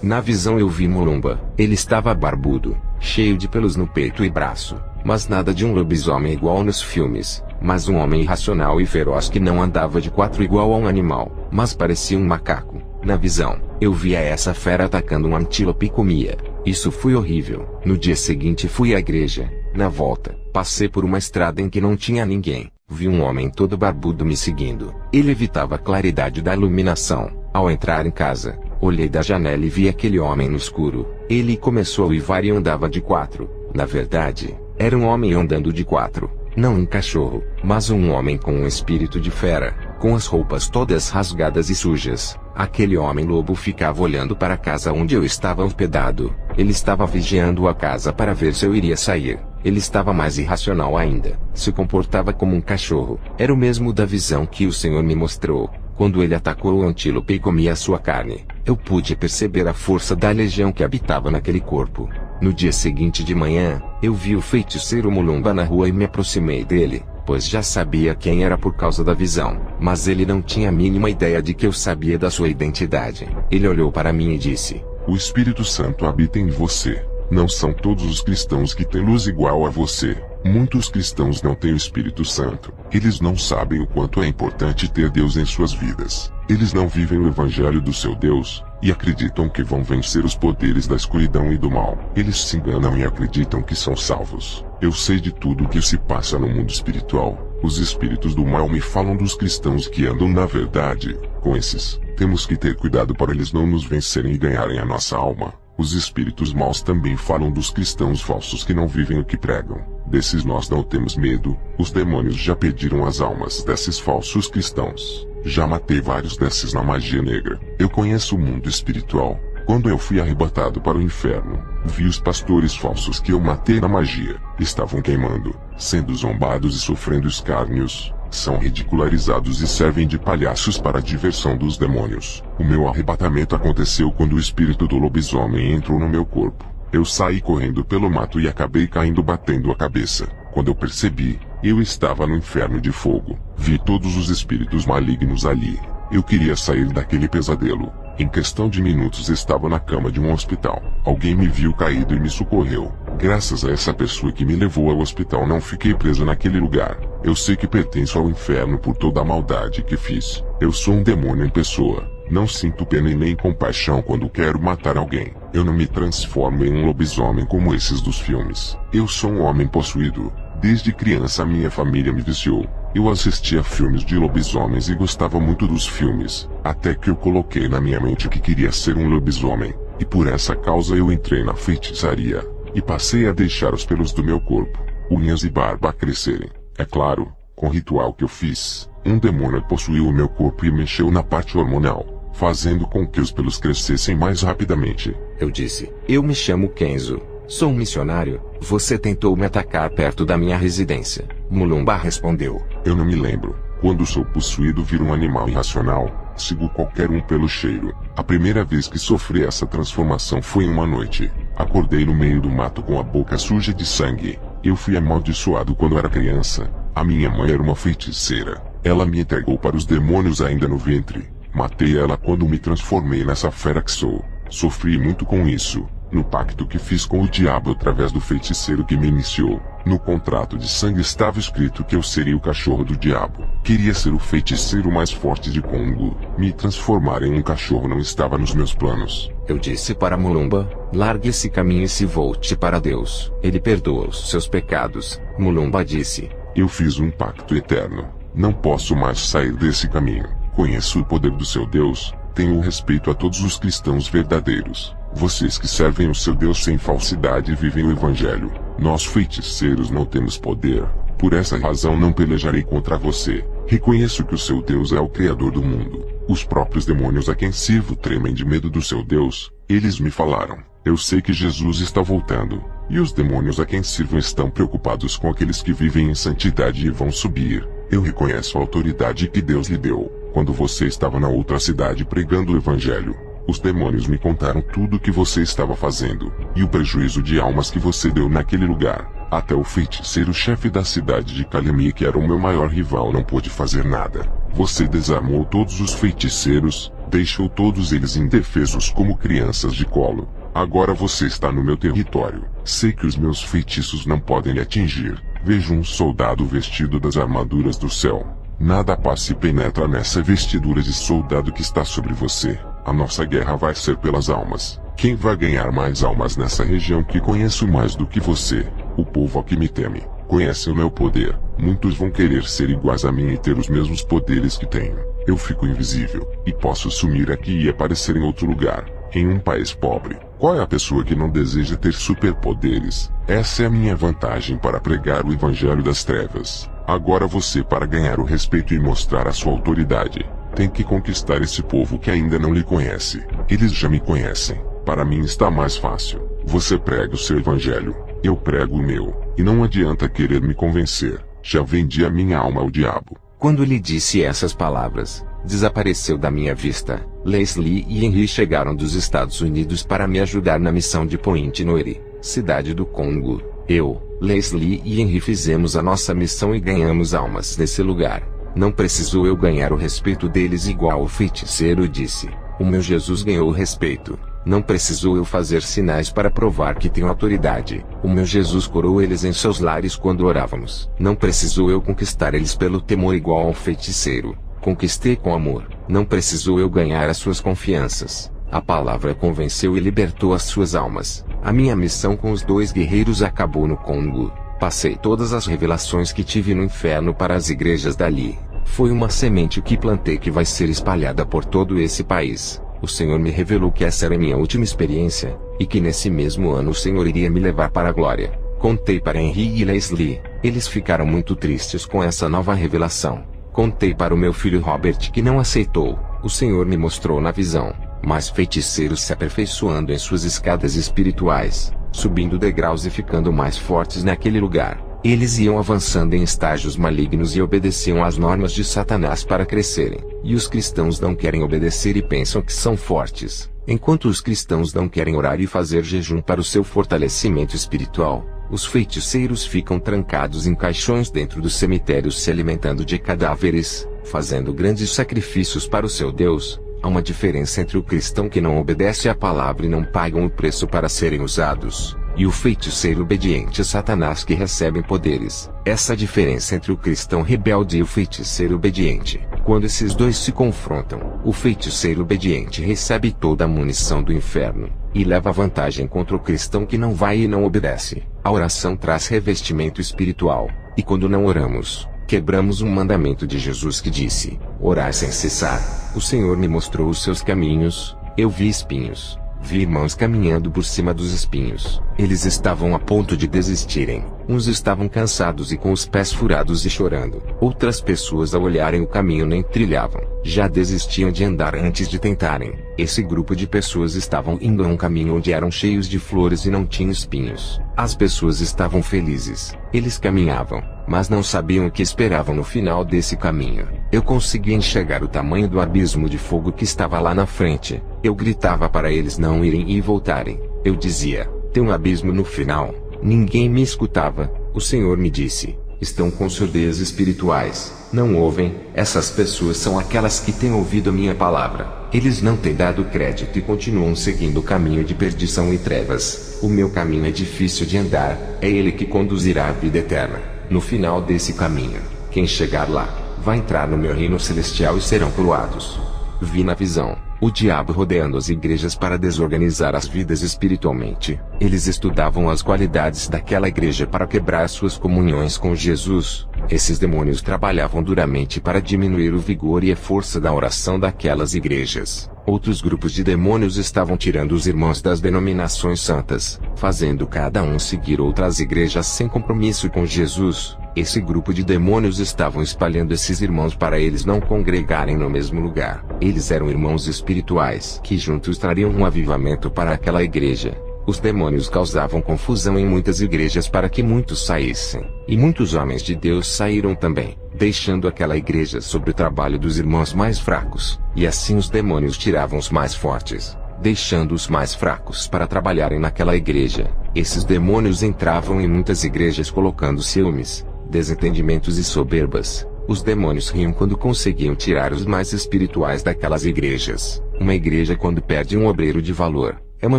Na visão eu vi Mulumba. Ele estava barbudo, cheio de pelos no peito e braço, mas nada de um lobisomem igual nos filmes, mas um homem irracional e feroz que não andava de 4 igual a um animal, mas parecia um macaco. Na visão, eu via essa fera atacando um antílope e comia. Isso foi horrível. No dia seguinte fui à igreja. Na volta, passei por uma estrada em que não tinha ninguém. Vi um homem todo barbudo me seguindo. Ele evitava a claridade da iluminação. Ao entrar em casa, olhei da janela e vi aquele homem no escuro. Ele começou a uivar e andava de 4. Na verdade, Era um homem andando de quatro, não um cachorro, mas um homem com um espírito de fera, com as roupas todas rasgadas e sujas. Aquele homem-lobo ficava olhando para a casa onde eu estava hospedado. Ele estava vigiando a casa para ver se eu iria sair. Ele estava mais irracional ainda. Se comportava como um cachorro. Era o mesmo da visão que o Senhor me mostrou. Quando ele atacou o antílope e comia a sua carne, eu pude perceber a força da legião que habitava naquele corpo. No dia seguinte de manhã, eu vi o feiticeiro Mulumba na rua e me aproximei dele, pois já sabia quem era por causa da visão, mas ele não tinha a mínima ideia de que eu sabia da sua identidade. Ele olhou para mim e disse: "O Espírito Santo habita em você. Não são todos os cristãos que têm luz igual a você. Muitos cristãos não têm o Espírito Santo. Eles não sabem o quanto é importante ter Deus em suas vidas. Eles não vivem o evangelho do seu Deus, e acreditam que vão vencer os poderes da escuridão e do mal. Eles se enganam e acreditam que são salvos. Eu sei de tudo o que se passa no mundo espiritual. Os espíritos do mal me falam dos cristãos que andam na verdade. Com esses, temos que ter cuidado para eles não nos vencerem e ganharem a nossa alma. Os espíritos maus também falam dos cristãos falsos que não vivem o que pregam. Desses nós não temos medo. Os demônios já pediram as almas desses falsos cristãos. Já matei vários desses na magia negra. Eu conheço o mundo espiritual. Quando eu fui arrebatado para o inferno, vi os pastores falsos que eu matei na magia. Estavam queimando, sendo zombados e sofrendo escárnios. São ridicularizados e servem de palhaços para a diversão dos demônios. O meu arrebatamento aconteceu quando o espírito do lobisomem entrou no meu corpo. Eu saí correndo pelo mato e acabei caindo batendo a cabeça. Quando eu percebi, eu estava no inferno de fogo. Vi todos os espíritos malignos ali. Eu queria sair daquele pesadelo. Em questão de minutos estava na cama de um hospital. Alguém me viu caído e me socorreu. Graças a essa pessoa que me levou ao hospital não fiquei preso naquele lugar. Eu sei que pertenço ao inferno por toda a maldade que fiz. Eu sou um demônio em pessoa. Não sinto pena e nem compaixão quando quero matar alguém. Eu não me transformo em um lobisomem como esses dos filmes. Eu sou um homem possuído. Desde criança minha família me viciou. Eu assistia filmes de lobisomens e gostava muito dos filmes, até que eu coloquei na minha mente que queria ser um lobisomem, e por essa causa eu entrei na feitiçaria, e passei a deixar os pelos do meu corpo, unhas e barba crescerem. É claro, com o ritual que eu fiz, um demônio possuiu o meu corpo e mexeu na parte hormonal, fazendo com que os pelos crescessem mais rapidamente. Eu disse: "Eu me chamo Kenzo. Sou um missionário. Você tentou me atacar perto da minha residência." Mulumba respondeu: "Eu não me lembro. Quando sou possuído viro um animal irracional. Sigo qualquer um pelo cheiro. A primeira vez que sofri essa transformação foi em uma noite. Acordei no meio do mato com a boca suja de sangue. Eu fui amaldiçoado quando era criança. A minha mãe era uma feiticeira. Ela me entregou para os demônios ainda no ventre. Matei ela quando me transformei nessa fera que sou. Sofri muito com isso. No pacto que fiz com o diabo através do feiticeiro que me iniciou. No contrato de sangue estava escrito que eu seria o cachorro do diabo. Queria ser o feiticeiro mais forte de Congo. Me transformar em um cachorro não estava nos meus planos." Eu disse para Mulumba: "Largue esse caminho e se volte para Deus. Ele perdoa os seus pecados." Mulumba disse: "Eu fiz um pacto eterno. Não posso mais sair desse caminho. Conheço o poder do seu Deus. Tenho respeito a todos os cristãos verdadeiros. Vocês que servem o seu Deus sem falsidade vivem o evangelho. Nós feiticeiros não temos poder. Por essa razão não pelejarei contra você. Reconheço que o seu Deus é o Criador do mundo. Os próprios demônios a quem sirvo tremem de medo do seu Deus. Eles me falaram: eu sei que Jesus está voltando. E os demônios a quem sirvo estão preocupados com aqueles que vivem em santidade e vão subir. Eu reconheço a autoridade que Deus lhe deu. Quando você estava na outra cidade pregando o evangelho, os demônios me contaram tudo o que você estava fazendo, e o prejuízo de almas que você deu naquele lugar. Até o feiticeiro-chefe da cidade de Kalemie, que era o meu maior rival, não pôde fazer nada. Você desarmou todos os feiticeiros, deixou todos eles indefesos como crianças de colo. Agora você está no meu território. Sei que os meus feitiços não podem lhe atingir. Vejo um soldado vestido das armaduras do céu. Nada paz se penetra nessa vestidura de soldado que está sobre você. A nossa guerra vai ser pelas almas. Quem vai ganhar mais almas nessa região que conheço mais do que você? O povo a que me teme. Conhece o meu poder. Muitos vão querer ser iguais a mim e ter os mesmos poderes que tenho. Eu fico invisível, e posso sumir aqui e aparecer em outro lugar. em um país pobre. Qual é a pessoa que não deseja ter superpoderes? Essa é a minha vantagem para pregar o evangelho das trevas. Agora você, para ganhar o respeito e mostrar a sua autoridade, tem que conquistar esse povo que ainda não lhe conhece. Eles já me conhecem. Para mim está mais fácil. Você prega o seu evangelho, eu prego o meu, e não adianta querer me convencer. Já vendi a minha alma ao diabo. Quando lhe disse essas palavras, desapareceu da minha vista. Leslie e Henry chegaram dos Estados Unidos para me ajudar na missão de Point Noire, cidade do Congo. Eu, Leslie e Henry fizemos a nossa missão e ganhamos almas nesse lugar. Não precisou eu ganhar o respeito deles igual o feiticeiro disse. O meu Jesus ganhou o respeito. Não precisou eu fazer sinais para provar que tenho autoridade. O meu Jesus curou eles em seus lares quando orávamos. Não precisou eu conquistar eles pelo temor igual ao feiticeiro. Conquistei com amor. Não precisou eu ganhar as suas confianças. A palavra convenceu e libertou as suas almas. A minha missão com os 2 guerreiros acabou no Congo. Passei todas as revelações que tive no inferno para as igrejas dali. Foi uma semente que plantei que vai ser espalhada por todo esse país. O Senhor me revelou que essa era minha última experiência, e que nesse mesmo ano o Senhor iria me levar para a glória. Contei para Henry e Leslie. Eles ficaram muito tristes com essa nova revelação. Contei para o meu filho Robert que não aceitou. O Senhor me mostrou na visão mais feiticeiros se aperfeiçoando em suas escadas espirituais, subindo degraus e ficando mais fortes naquele lugar. Eles iam avançando em estágios malignos e obedeciam às normas de Satanás para crescerem. E os cristãos não querem obedecer e pensam que são fortes. Enquanto os cristãos não querem orar e fazer jejum para o seu fortalecimento espiritual, os feiticeiros ficam trancados em caixões dentro dos cemitérios se alimentando de cadáveres, fazendo grandes sacrifícios para o seu Deus. Há uma diferença entre o cristão que não obedece à palavra e não pagam o preço para serem usados, e o feiticeiro obediente a Satanás que recebem poderes. Essa diferença entre o cristão rebelde e o feiticeiro obediente. Quando esses dois se confrontam, o feiticeiro obediente recebe toda a munição do inferno, e leva vantagem contra o cristão que não vai e não obedece. A oração traz revestimento espiritual, e quando não oramos, quebramos um mandamento de Jesus que disse: orai sem cessar. O Senhor me mostrou os seus caminhos. Eu vi espinhos. Vi irmãos caminhando por cima dos espinhos. Eles estavam a ponto de desistirem. Uns estavam cansados e com os pés furados e chorando. Outras pessoas ao olharem o caminho nem trilhavam. Já desistiam de andar antes de tentarem. Esse grupo de pessoas estavam indo a um caminho onde eram cheios de flores e não tinham espinhos. As pessoas estavam felizes. Eles caminhavam, mas não sabiam o que esperavam no final desse caminho. Eu conseguia enxergar o tamanho do abismo de fogo que estava lá na frente. Eu gritava para eles não irem e voltarem. Eu dizia: tem um abismo no final. Ninguém me escutava. O Senhor me disse: estão com surdez espirituais. Não ouvem. Essas pessoas são aquelas que têm ouvido a minha palavra. Eles não têm dado crédito e continuam seguindo o caminho de perdição e trevas. O meu caminho é difícil de andar. É ele que conduzirá à vida eterna. No final desse caminho, quem chegar lá, vai entrar no meu reino celestial e serão coroados. Vi na visão o diabo rodeando as igrejas para desorganizar as vidas espiritualmente. Eles estudavam as qualidades daquela igreja para quebrar suas comunhões com Jesus. Esses demônios trabalhavam duramente para diminuir o vigor e a força da oração daquelas igrejas. Outros grupos de demônios estavam tirando os irmãos das denominações santas, fazendo cada um seguir outras igrejas sem compromisso com Jesus. Esse grupo de demônios estavam espalhando esses irmãos para eles não congregarem no mesmo lugar. Eles eram irmãos espirituais que juntos trariam um avivamento para aquela igreja. Os demônios causavam confusão em muitas igrejas para que muitos saíssem. E muitos homens de Deus saíram também, deixando aquela igreja sob o trabalho dos irmãos mais fracos. E assim os demônios tiravam os mais fortes, deixando os mais fracos para trabalharem naquela igreja. Esses demônios entravam em muitas igrejas colocando ciúmes, desentendimentos e soberbas. Os demônios riam quando conseguiam tirar os mais espirituais daquelas igrejas. Uma igreja quando perde um obreiro de valor, é uma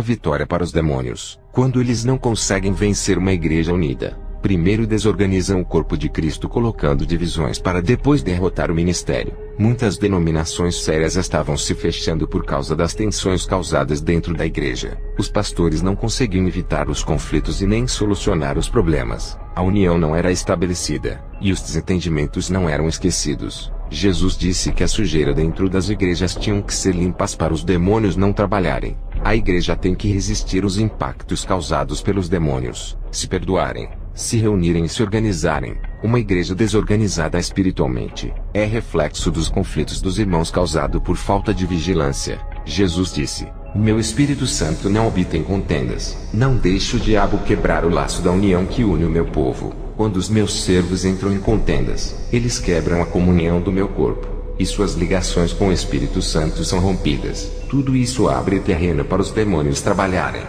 vitória para os demônios. Quando eles não conseguem vencer uma igreja unida, primeiro desorganizam o corpo de Cristo colocando divisões para depois derrotar o ministério. Muitas denominações sérias estavam se fechando por causa das tensões causadas dentro da igreja. Os pastores não conseguiam evitar os conflitos e nem solucionar os problemas. A união não era estabelecida, e os desentendimentos não eram esquecidos. Jesus disse que a sujeira dentro das igrejas tinham que ser limpas para os demônios não trabalharem. A igreja tem que resistir aos impactos causados pelos demônios, se perdoarem, se reunirem e se organizarem. Uma igreja desorganizada espiritualmente é reflexo dos conflitos dos irmãos causado por falta de vigilância. Jesus disse: "O meu Espírito Santo não habita em contendas. Não deixe o diabo quebrar o laço da união que une o meu povo. Quando os meus servos entram em contendas, eles quebram a comunhão do meu corpo, e suas ligações com o Espírito Santo são rompidas. Tudo isso abre terreno para os demônios trabalharem."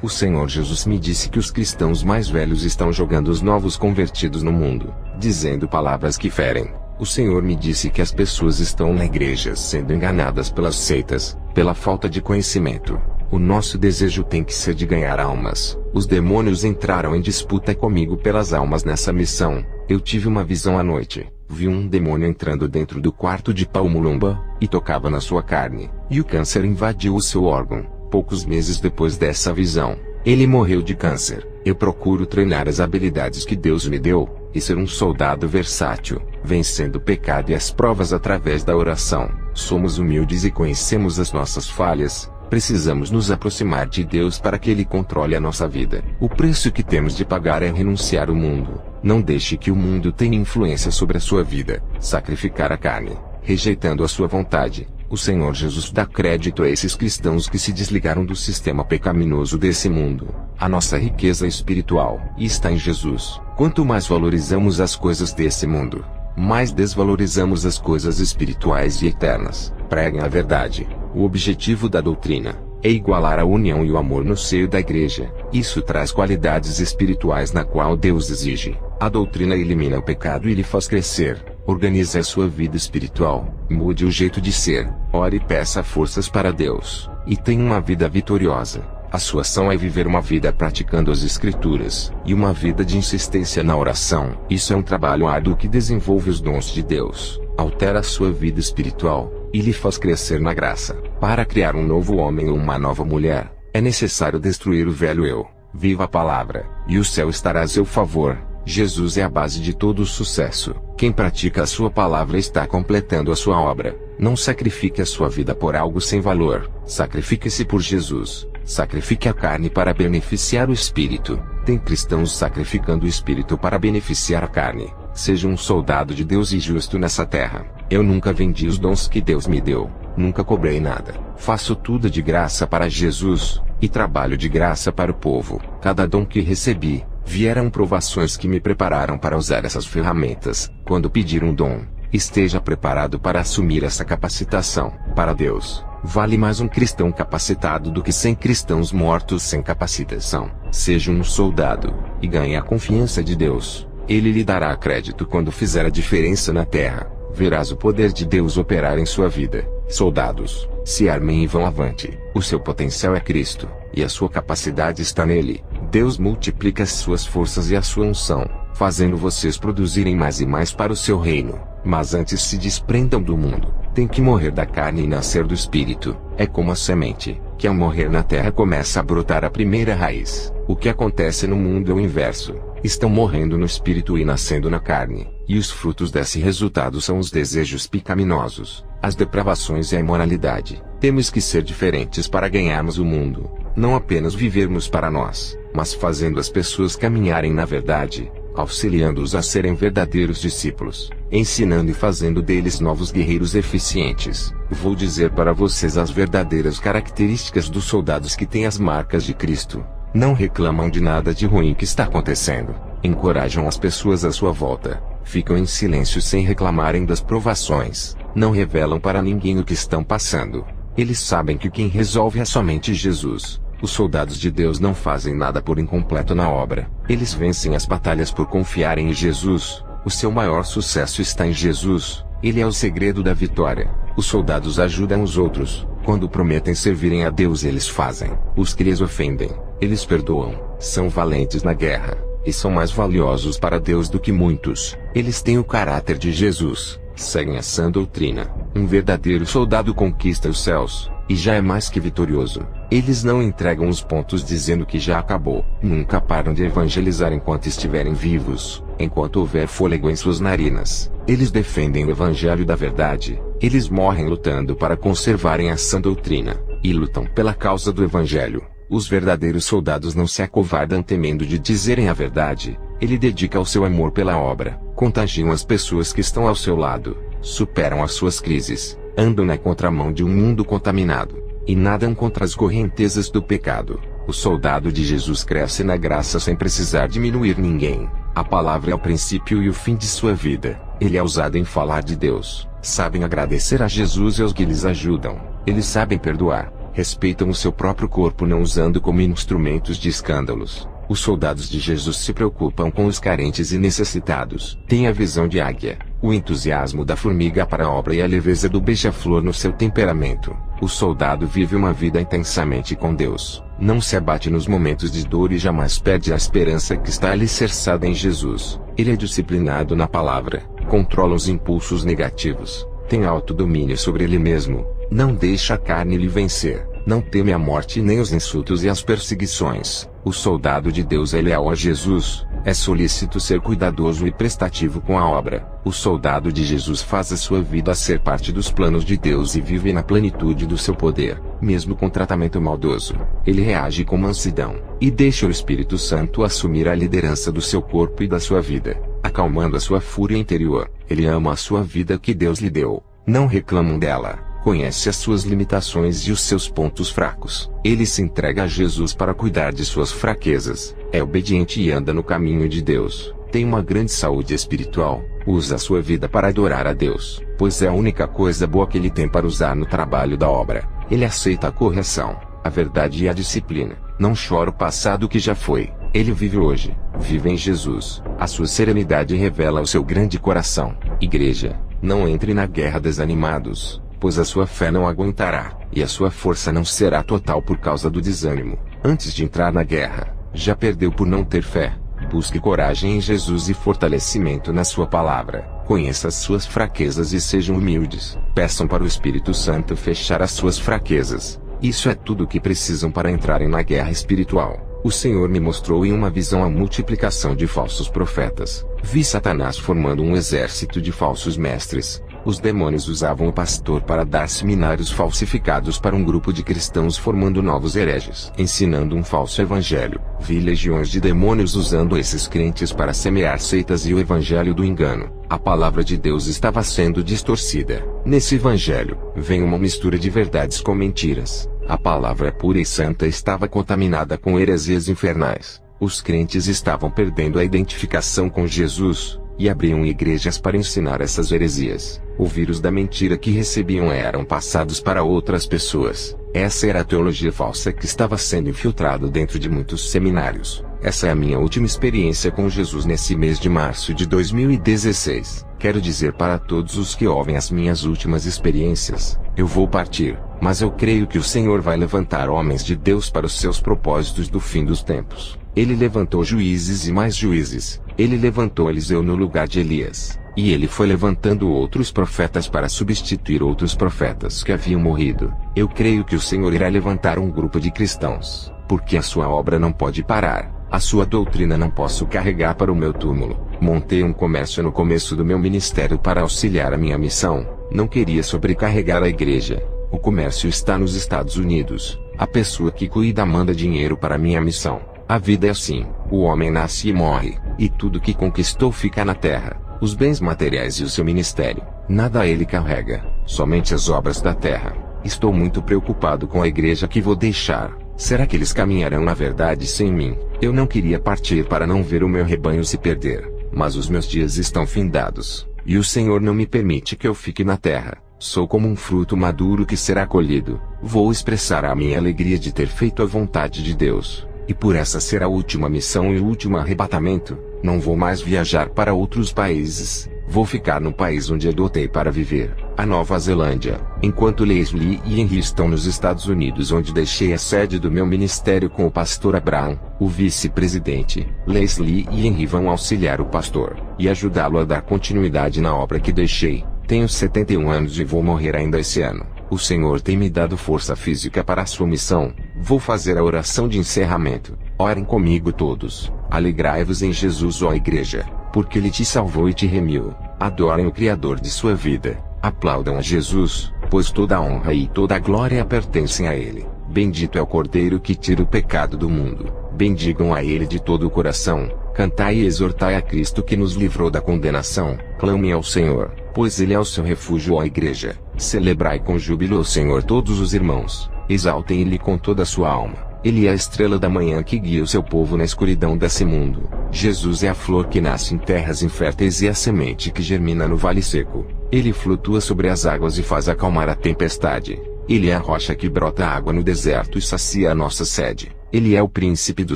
O Senhor Jesus me disse que os cristãos mais velhos estão jogando os novos convertidos no mundo, dizendo palavras que ferem. O Senhor me disse que as pessoas estão na igreja sendo enganadas pelas seitas, pela falta de conhecimento. O nosso desejo tem que ser de ganhar almas. Os demônios entraram em disputa comigo pelas almas nessa missão. Eu tive uma visão à noite. Vi um demônio entrando dentro do quarto de Paumulumba, e tocava na sua carne, e o câncer invadiu o seu órgão. Poucos meses depois dessa visão, ele morreu de câncer. Eu procuro treinar as habilidades que Deus me deu, e ser um soldado versátil, vencendo o pecado e as provas através da oração. Somos humildes e conhecemos as nossas falhas. Precisamos nos aproximar de Deus para que Ele controle a nossa vida. O preço que temos de pagar é renunciar ao mundo. Não deixe que o mundo tenha influência sobre a sua vida. Sacrificar a carne, rejeitando a sua vontade. O Senhor Jesus dá crédito a esses cristãos que se desligaram do sistema pecaminoso desse mundo. A nossa riqueza espiritual está em Jesus. Quanto mais valorizamos as coisas desse mundo, mais desvalorizamos as coisas espirituais e eternas. Preguem a verdade. O objetivo da doutrina é igualar a união e o amor no seio da igreja. Isso traz qualidades espirituais na qual Deus exige. A doutrina elimina o pecado e lhe faz crescer. Organize a sua vida espiritual. Mude o jeito de ser. Ore e peça forças para Deus. E tenha uma vida vitoriosa. A sua ação é viver uma vida praticando as Escrituras, e uma vida de insistência na oração. Isso é um trabalho árduo que desenvolve os dons de Deus, altera a sua vida espiritual, e lhe faz crescer na graça. Para criar um novo homem ou uma nova mulher, é necessário destruir o velho eu. Viva a palavra, e o céu estará a seu favor. Jesus é a base de todo o sucesso. Quem pratica a sua palavra está completando a sua obra. Não sacrifique a sua vida por algo sem valor. Sacrifique-se por Jesus. Sacrifique a carne para beneficiar o espírito. Tem cristãos sacrificando o espírito para beneficiar a carne. Seja um soldado de Deus e justo nessa terra. Eu nunca vendi os dons que Deus me deu. Nunca cobrei nada. Faço tudo de graça para Jesus, e trabalho de graça para o povo. Cada dom que recebi, vieram provações que me prepararam para usar essas ferramentas. Quando pedir um dom, esteja preparado para assumir essa capacitação. Para Deus, vale mais um cristão capacitado do que 100 cristãos mortos sem capacitação. Seja um soldado, e ganhe a confiança de Deus. Ele lhe dará crédito quando fizer a diferença na terra. Verás o poder de Deus operar em sua vida. Soldados, se armem e vão avante. O seu potencial é Cristo, e a sua capacidade está nele. Deus multiplica as suas forças e a sua unção, fazendo vocês produzirem mais e mais para o seu reino. Mas antes se desprendam do mundo. Tem que morrer da carne e nascer do espírito. É como a semente, que ao morrer na terra começa a brotar a primeira raiz. O que acontece no mundo é o inverso. Estão morrendo no espírito e nascendo na carne, e os frutos desse resultado são os desejos pecaminosos, as depravações e a imoralidade. Temos que ser diferentes para ganharmos o mundo, não apenas vivermos para nós, mas fazendo as pessoas caminharem na verdade, auxiliando-os a serem verdadeiros discípulos, ensinando e fazendo deles novos guerreiros eficientes. Vou dizer para vocês as verdadeiras características dos soldados que têm as marcas de Cristo. Não reclamam de nada de ruim que está acontecendo. Encorajam as pessoas à sua volta. Ficam em silêncio sem reclamarem das provações. Não revelam para ninguém o que estão passando. Eles sabem que quem resolve é somente Jesus. Os soldados de Deus não fazem nada por incompleto na obra. Eles vencem as batalhas por confiarem em Jesus. O seu maior sucesso está em Jesus. Ele é o segredo da vitória. Os soldados ajudam os outros. Quando prometem servirem a Deus, eles fazem. Os que lhes ofendem, eles perdoam. São valentes na guerra, e são mais valiosos para Deus do que muitos. Eles têm o caráter de Jesus, seguem a sã doutrina. Um verdadeiro soldado conquista os céus, e já é mais que vitorioso. Eles não entregam os pontos dizendo que já acabou. Nunca param de evangelizar enquanto estiverem vivos, enquanto houver fôlego em suas narinas. Eles defendem o evangelho da verdade. Eles morrem lutando para conservarem a sã doutrina. e lutam pela causa do Evangelho. Os verdadeiros soldados não se acovardam temendo de dizerem a verdade. Ele dedica o seu amor pela obra, contagiam as pessoas que estão ao seu lado, superam as suas crises, andam na contramão de um mundo contaminado, e nadam contra as correntezas do pecado. O soldado de Jesus cresce na graça sem precisar diminuir ninguém. A palavra é o princípio e o fim de sua vida. Ele é usado em falar de Deus. Sabem agradecer a Jesus e aos que lhes ajudam. Eles sabem perdoar. Respeitam o seu próprio corpo não usando como instrumentos de escândalos. Os soldados de Jesus se preocupam com os carentes e necessitados. Têm a visão de águia, o entusiasmo da formiga para a obra e a leveza do beija-flor no seu temperamento. O soldado vive uma vida intensamente com Deus. Não se abate nos momentos de dor e jamais perde a esperança que está alicerçada em Jesus. Ele é disciplinado na palavra, controla os impulsos negativos, tem autodomínio sobre ele mesmo, não deixa a carne lhe vencer, não teme a morte nem os insultos e as perseguições. O soldado de Deus é leal a Jesus, é solícito ser cuidadoso e prestativo com a obra. O soldado de Jesus faz a sua vida ser parte dos planos de Deus e vive na plenitude do seu poder, mesmo com tratamento maldoso. Ele reage com mansidão, e deixa o Espírito Santo assumir a liderança do seu corpo e da sua vida, acalmando a sua fúria interior. Ele ama a sua vida que Deus lhe deu, não reclamam dela. Conhece as suas limitações e os seus pontos fracos. Ele se entrega a Jesus para cuidar de suas fraquezas. É obediente e anda no caminho de Deus. Tem uma grande saúde espiritual. Usa a sua vida para adorar a Deus, pois é a única coisa boa que ele tem para usar no trabalho da obra. Ele aceita a correção, a verdade e a disciplina. Não chora o passado que já foi. Ele vive hoje. Vive em Jesus. A sua serenidade revela o seu grande coração. Igreja, não entre na guerra desanimados, pois a sua fé não aguentará, e a sua força não será total por causa do desânimo. Antes de entrar na guerra, já perdeu por não ter fé. Busque coragem em Jesus e fortalecimento na sua palavra. Conheça as suas fraquezas e sejam humildes. Peçam para o Espírito Santo fechar as suas fraquezas. Isso é tudo o que precisam para entrarem na guerra espiritual. O Senhor me mostrou em uma visão a multiplicação de falsos profetas. Vi Satanás formando um exército de falsos mestres. Os demônios usavam o pastor para dar seminários falsificados para um grupo de cristãos formando novos hereges, ensinando um falso evangelho. Vi legiões de demônios usando esses crentes para semear seitas e o evangelho do engano. A palavra de Deus estava sendo distorcida. Nesse evangelho, vem uma mistura de verdades com mentiras. A palavra pura e santa estava contaminada com heresias infernais. Os crentes estavam perdendo a identificação com Jesus, e abriam igrejas para ensinar essas heresias. O vírus da mentira que recebiam eram passados para outras pessoas. Essa era a teologia falsa que estava sendo infiltrada dentro de muitos seminários. Essa é a minha última experiência com Jesus nesse mês de março de 2016. Quero dizer para todos os que ouvem as minhas últimas experiências, eu vou partir, mas eu creio que o Senhor vai levantar homens de Deus para os seus propósitos do fim dos tempos. Ele levantou juízes e mais juízes. Ele levantou Eliseu no lugar de Elias. E ele foi levantando outros profetas para substituir outros profetas que haviam morrido. Eu creio que o Senhor irá levantar um grupo de cristãos, porque a sua obra não pode parar. A sua doutrina não posso carregar para o meu túmulo. Montei um comércio no começo do meu ministério para auxiliar a minha missão. Não queria sobrecarregar a igreja. O comércio está nos Estados Unidos. A pessoa que cuida manda dinheiro para a minha missão. A vida é assim, o homem nasce e morre, e tudo que conquistou fica na terra, os bens materiais e o seu ministério, nada ele carrega, somente as obras da terra. Estou muito preocupado com a igreja que vou deixar. Será que eles caminharão na verdade sem mim? Eu não queria partir para não ver o meu rebanho se perder, mas os meus dias estão findados, e o Senhor não me permite que eu fique na terra. Sou como um fruto maduro que será colhido. Vou expressar a minha alegria de ter feito a vontade de Deus. E por essa ser a última missão e o último arrebatamento, não vou mais viajar para outros países. Vou ficar no país onde adotei para viver, a Nova Zelândia, enquanto Leslie e Henry estão nos Estados Unidos, onde deixei a sede do meu ministério com o pastor Abraham, o vice-presidente. Leslie e Henry vão auxiliar o pastor, e ajudá-lo a dar continuidade na obra que deixei. Tenho 71 anos e vou morrer ainda esse ano. O Senhor tem me dado força física para a sua missão. Vou fazer a oração de encerramento. Orem comigo todos. Alegrai-vos em Jesus, ó igreja, porque Ele te salvou e te remiu. Adorem o Criador de sua vida. Aplaudam a Jesus, pois toda a honra e toda a glória pertencem a Ele. Bendito é o Cordeiro que tira o pecado do mundo. Bendigam a Ele de todo o coração. Cantai e exortai a Cristo que nos livrou da condenação. Clamem ao Senhor, pois Ele é o seu refúgio, ó Igreja. Celebrai com júbilo o Senhor todos os irmãos. Exaltem Ele com toda a sua alma. Ele é a estrela da manhã que guia o seu povo na escuridão desse mundo. Jesus é a flor que nasce em terras inférteis e a semente que germina no vale seco. Ele flutua sobre as águas e faz acalmar a tempestade. Ele é a rocha que brota água no deserto e sacia a nossa sede. Ele é o príncipe do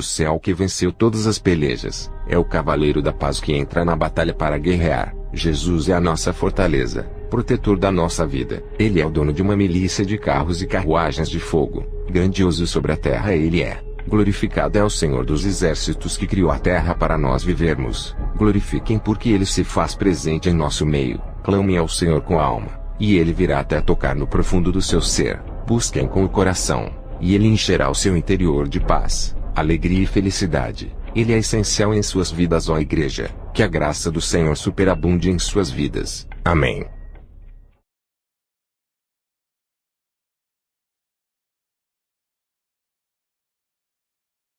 céu que venceu todas as pelejas. É o cavaleiro da paz que entra na batalha para guerrear. Jesus é a nossa fortaleza, protetor da nossa vida. Ele é o dono de uma milícia de carros e carruagens de fogo. Grandioso sobre a terra Ele é. Glorificado é o Senhor dos exércitos que criou a terra para nós vivermos. Glorifiquem porque Ele se faz presente em nosso meio. Clamem ao Senhor com a alma, e Ele virá até tocar no profundo do seu ser. Busquem com o coração, e Ele encherá o seu interior de paz, alegria e felicidade. Ele é essencial em suas vidas, ó Igreja. Que a graça do Senhor superabunde em suas vidas. Amém.